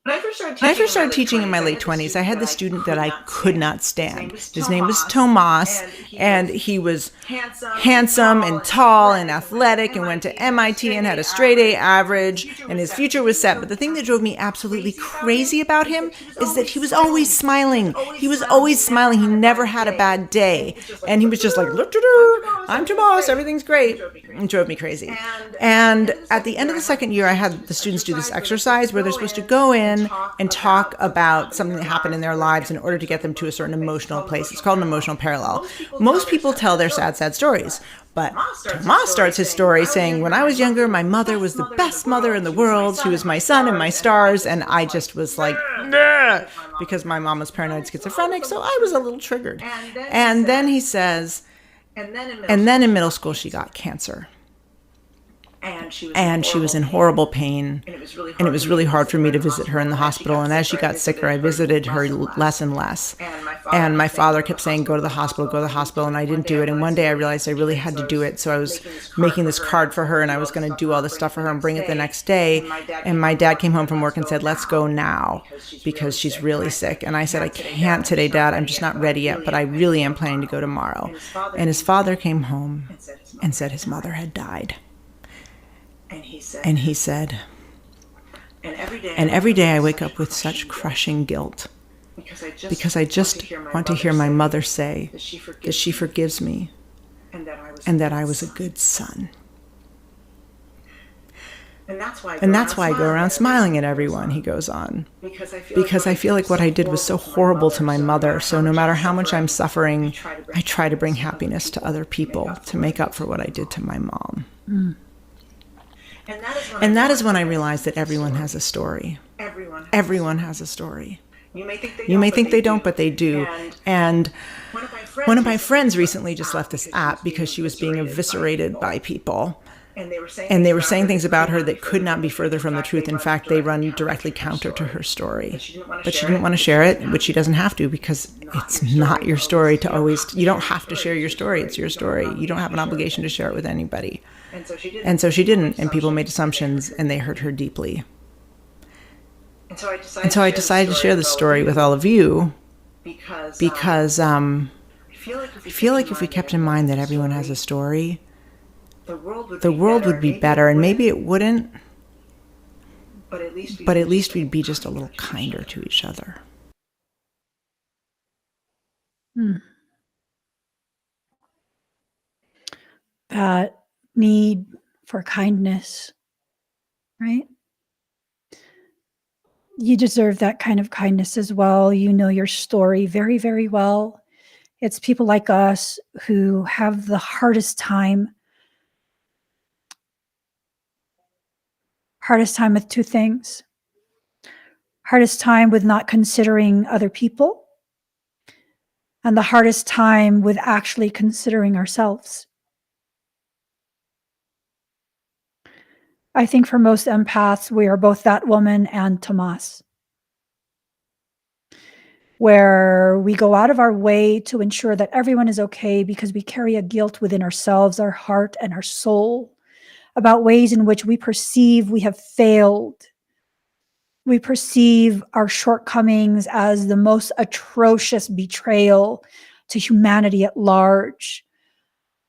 When I first started teaching in my late 20s, I had this student that I could not stand. His name was Tomas, and he was handsome and tall and athletic and went to MIT and had a straight A average, and his future was set. But the thing that drove me absolutely crazy about him is that he was always smiling. He was always smiling. He never had a bad day. And he was just like, I'm Tomas, everything's great. It drove me crazy. And at the end of the second year, I had the students do this exercise where they're supposed to go in and talk about something that happened in their lives in order to get them to a certain emotional place. It's called an emotional parallel. Most people tell their sad stories, but Tomas starts his story saying, when I was younger, my mother was the best mother in the world. She was my sun and my stars. And I just was like, nah, because my mom was paranoid schizophrenic. So I was a little triggered. And then he says, and then in middle school, she got cancer. And she was in horrible pain, and it was really hard for me to visit her in the hospital. And as she got sicker, I visited her less and less. And my father kept saying, go to the hospital, and I didn't do it. And one day I realized I really had to do it. So I was making this card for her, and I was going to do all this stuff for her and bring it the next day. And my dad came home from work and said, let's go now, because she's really sick. And I said, I can't today, Dad. I'm just not ready yet, but I really am planning to go tomorrow. And his father came home and said his mother had died. And he said, and every day I wake up with such crushing guilt because I just want to hear my mother say that she forgives me and that I was a good son. And that's why I go around smiling at everyone, he goes on, because I feel like what I did was so horrible to my mother. So no matter how much I'm suffering, I try to bring happiness to other people to make up for what I did to my mom. Mm. And that is when I realized that everyone has a story. Everyone has a story. You may think they don't, but they do. And one of my friends recently just left this app because she was being eviscerated by people. And they were saying things about her that could not be further from the truth. In fact, they run directly counter to her story. But she didn't want to share it, which she doesn't have to, because it's not your story to always... You don't have to share your story. It's your story. You don't have an obligation to share it with anybody. And so she didn't, and people made assumptions, and they hurt her deeply. And so I decided to share this story with all of you because I feel like if we kept in mind that everyone has a story, the world would be better, and maybe it wouldn't, but at least we'd be just a little kinder to each other. That need for kindness, right? You deserve that kind of kindness as well. You know your story very, very well. It's people like us who have the hardest time with two things. Hardest time with not considering other people, and the hardest time with actually considering ourselves. I think for most empaths, we are both that woman and Tomas, where we go out of our way to ensure that everyone is okay because we carry a guilt within ourselves, our heart, and our soul about ways in which we perceive we have failed. We perceive our shortcomings as the most atrocious betrayal to humanity at large.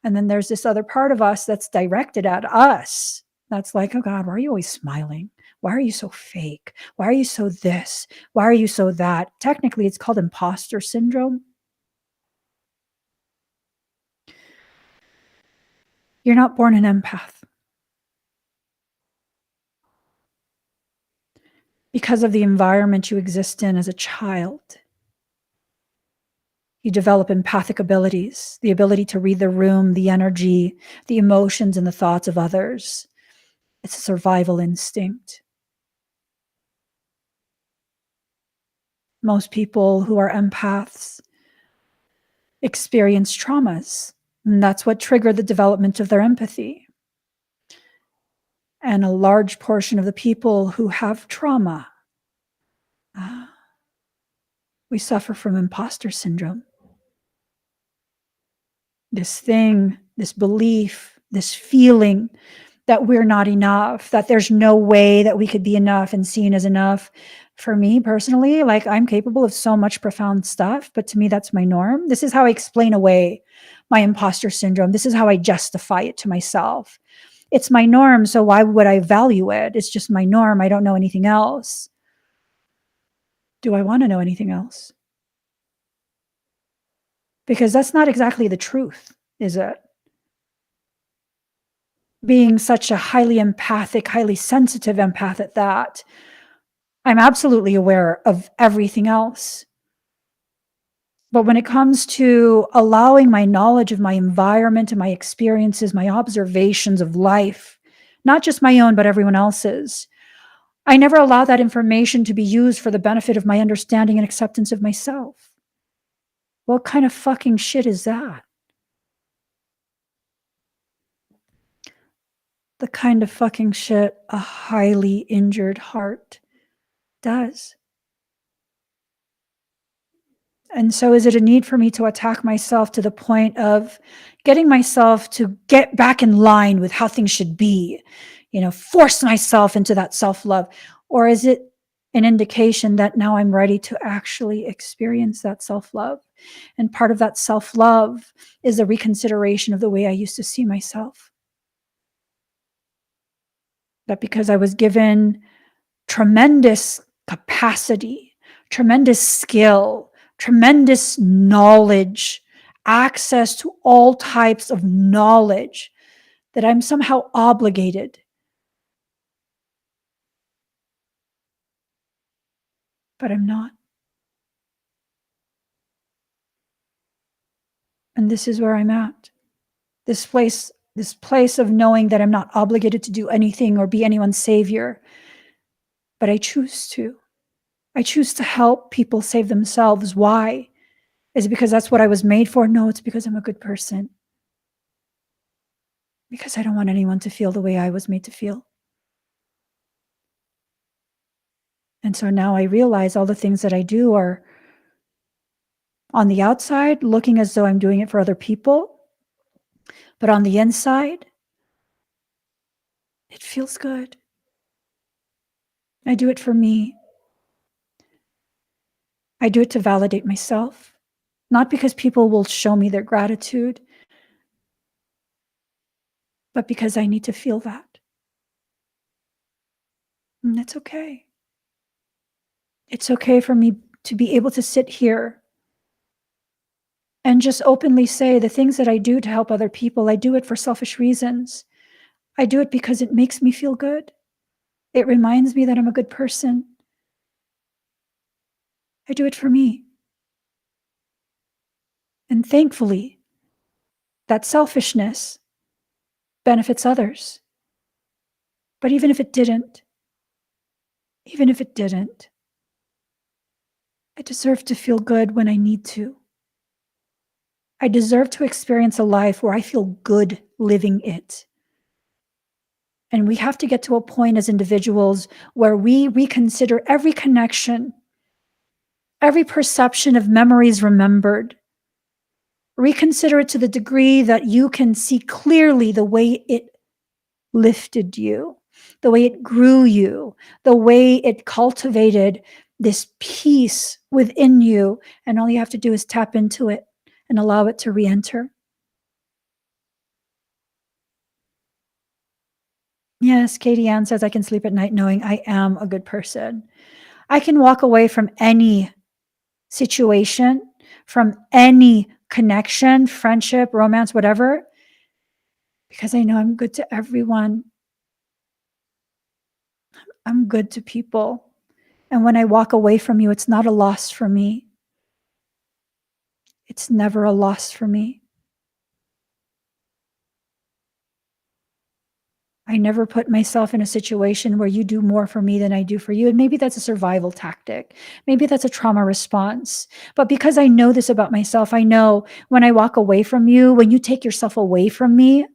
And then there's this other part of us that's directed at us. That's like, oh God, why are you always smiling? Why are you so fake? Why are you so this? Why are you so that? Technically, it's called imposter syndrome. You're not born an empath. Because of the environment you exist in as a child, you develop empathic abilities, the ability to read the room, the energy, the emotions, and the thoughts of others. It's a survival instinct. Most people who are empaths experience traumas, and that's what triggered the development of their empathy. And a large portion of the people who have trauma, we suffer from imposter syndrome. This thing, this belief, this feeling that we're not enough, that there's no way that we could be enough and seen as enough, For me personally, like I'm capable of so much profound stuff, but to me, that's my norm. This is how I explain away my imposter syndrome. This is how I justify it to myself. It's my norm, so why would I value it? It's just my norm. I don't know anything else. Do I want to know anything else? Because that's not exactly the truth, is it? Being such a highly empathic, highly sensitive empath at that, I'm absolutely aware of everything else. But when it comes to allowing my knowledge of my environment and my experiences, my observations of life, not just my own, but everyone else's, I never allow that information to be used for the benefit of my understanding and acceptance of myself. What kind of fucking shit is that? The kind of fucking shit a highly injured heart does. And so is it a need for me to attack myself to the point of getting myself to get back in line with how things should be, force myself into that self-love? Or is it an indication that now I'm ready to actually experience that self-love? And part of that self-love is a reconsideration of the way I used to see myself. That because I was given tremendous capacity, tremendous skill, tremendous knowledge, access to all types of knowledge, that I'm somehow obligated. But I'm not. And this is where I'm at. This place of knowing that I'm not obligated to do anything or be anyone's savior, but I choose to. I choose to help people save themselves. Why? Is it because that's what I was made for? No, it's because I'm a good person. Because I don't want anyone to feel the way I was made to feel. And so now I realize all the things that I do are on the outside looking as though I'm doing it for other people. But on the inside, it feels good. I do it for me. I do it to validate myself, not because people will show me their gratitude, but because I need to feel that. And it's okay. It's okay for me to be able to sit here and just openly say the things that I do to help other people, I do it for selfish reasons. I do it because it makes me feel good. It reminds me that I'm a good person. I do it for me. And thankfully, that selfishness benefits others. But even if it didn't, I deserve to feel good when I need to. I deserve to experience a life where I feel good living it. And we have to get to a point as individuals where we reconsider every connection, every perception of memories remembered. Reconsider it to the degree that you can see clearly the way it lifted you, the way it grew you, the way it cultivated this peace within you. And all you have to do is tap into it and allow it to re-enter. Yes, Katie Ann says, I can sleep at night knowing I am a good person. I can walk away from any situation, from any connection, friendship, romance, whatever, because I know I'm good to everyone. I'm good to people. And when I walk away from you, it's not a loss for me. It's never a loss for me. I never put myself in a situation where you do more for me than I do for you. And maybe that's a survival tactic. Maybe that's a trauma response. But because I know this about myself, I know when I walk away from you, when you take yourself away from me,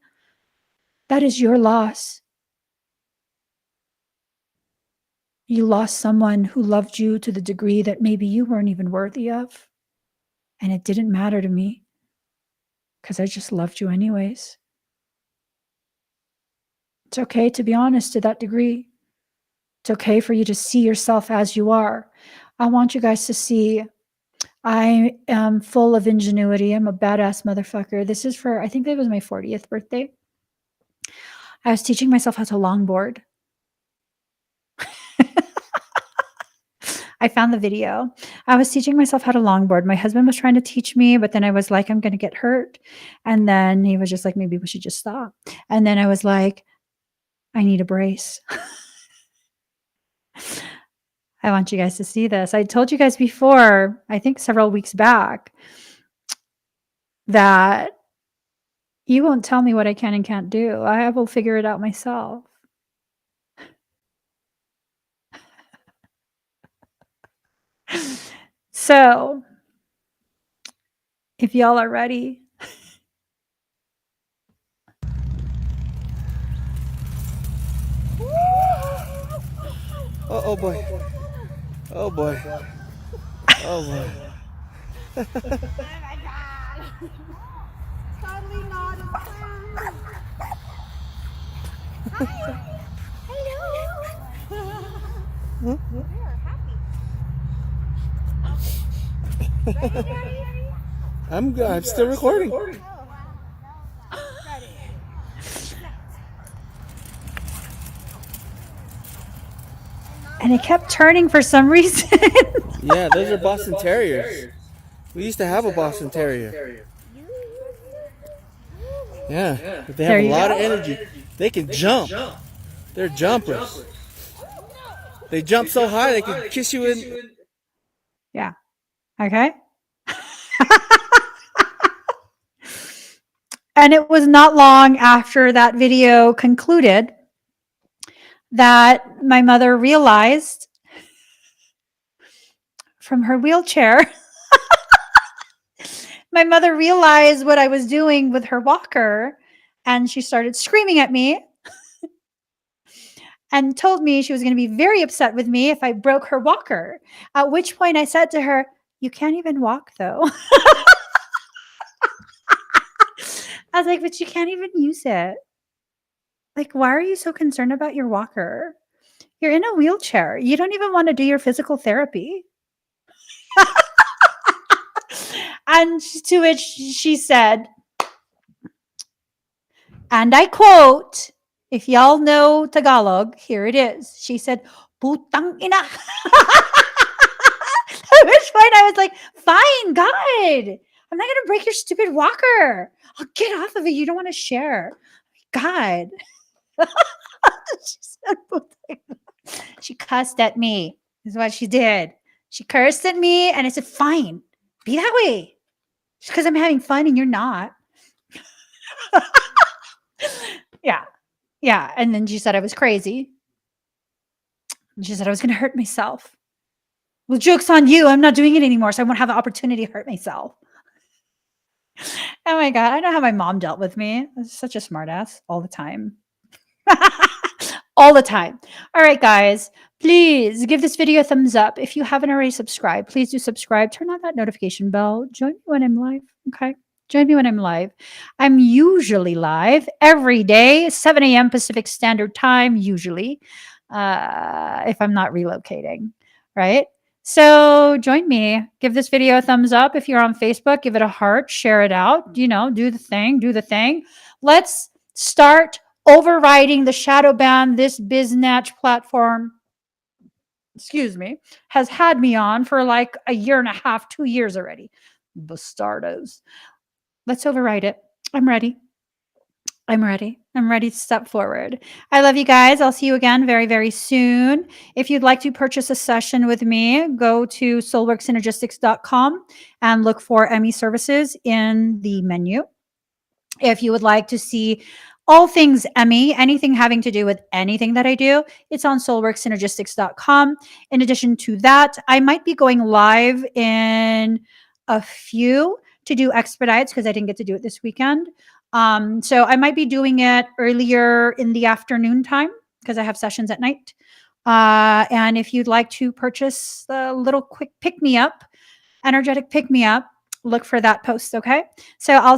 that is your loss. You lost someone who loved you to the degree that maybe you weren't even worthy of. And it didn't matter to me because I just loved you anyways. It's okay to be honest to that degree, It's okay for you to see yourself as you are. I want you guys to see I am full of ingenuity. I'm a badass motherfucker. This is for, I think that was my 40th birthday. I was teaching myself how to longboard. I found the video. I was teaching myself how to longboard. My husband was trying to teach me, but then I was like, I'm going to get hurt. And then he was just like, maybe we should just stop. And then I was like, I need a brace. I want you guys to see this. I told you guys before, I think several weeks back, that you won't tell me what I can and can't do. I will figure it out myself. So, if y'all are ready, oh boy. Oh boy. Oh boy. Oh my god. Totally not a fan. Hi. Hello. We are happy. Ready, Daddy? I'm good. I'm still recording. Oh, wow. No. Ready. and it kept turning for some reason. Yeah, those are Boston Terriers. We used to have a Boston Terrier. Yeah, but they have There a you lot go. of energy. They can jump. They're jumpers. They jump so high they can kiss you in. Yeah. Okay. And it was not long after that video concluded that my mother realized from her wheelchair, my mother realized what I was doing with her walker, and she started screaming at me and told me she was going to be very upset with me if I broke her walker. At which point I said to her, "You can't even walk though." I was like, "But you can't even use it. Like, why are you so concerned about your walker? You're in a wheelchair. You don't even want to do your physical therapy." And to which she said, and I quote, if y'all know Tagalog, here it is. She said, "Putang ina." At which point I was like, fine, God, I'm not going to break your stupid walker. I'll get off of it. You don't want to share. God. She said, "Putang ina." She cussed at me, is what she did. She cursed at me, and I said, fine, be that way. Just because I'm having fun and you're not. Yeah. Yeah. And then she said I was crazy. And she said I was going to hurt myself. Well, joke's on you. I'm not doing it anymore, so I won't have the opportunity to hurt myself. Oh my God. I know how my mom dealt with me. I was such a smartass all the time. All the time. All right, guys, please give this video a thumbs up. If you haven't already subscribed, please do subscribe. Turn on that notification bell. Join me when I'm live. Okay. Join me when I'm live. I'm usually live every day, 7 a.m. Pacific Standard Time, usually, if I'm not relocating, right? So join me. Give this video a thumbs up. If you're on Facebook, give it a heart, share it out. You know, do the thing, do the thing. Let's start overriding the shadow ban this biznatch platform, excuse me, has had me on for like a year and a half, 2 years already. Bastardos. Let's override it. I'm ready. I'm ready. I'm ready to step forward. I love you guys. I'll see you again very, very soon. If you'd like to purchase a session with me, go to soulworksynergistics.com and look for Emmy Services in the menu. If you would like to see all things Emmy, anything having to do with anything that I do, it's on soulworksynergistics.com. In addition to that, I might be going live in a few to do expedites because I didn't get to do it this weekend. So I might be doing it earlier in the afternoon time because I have sessions at night. And if you'd like to purchase a little quick pick-me-up, energetic pick-me-up, look for that post, okay? So I'll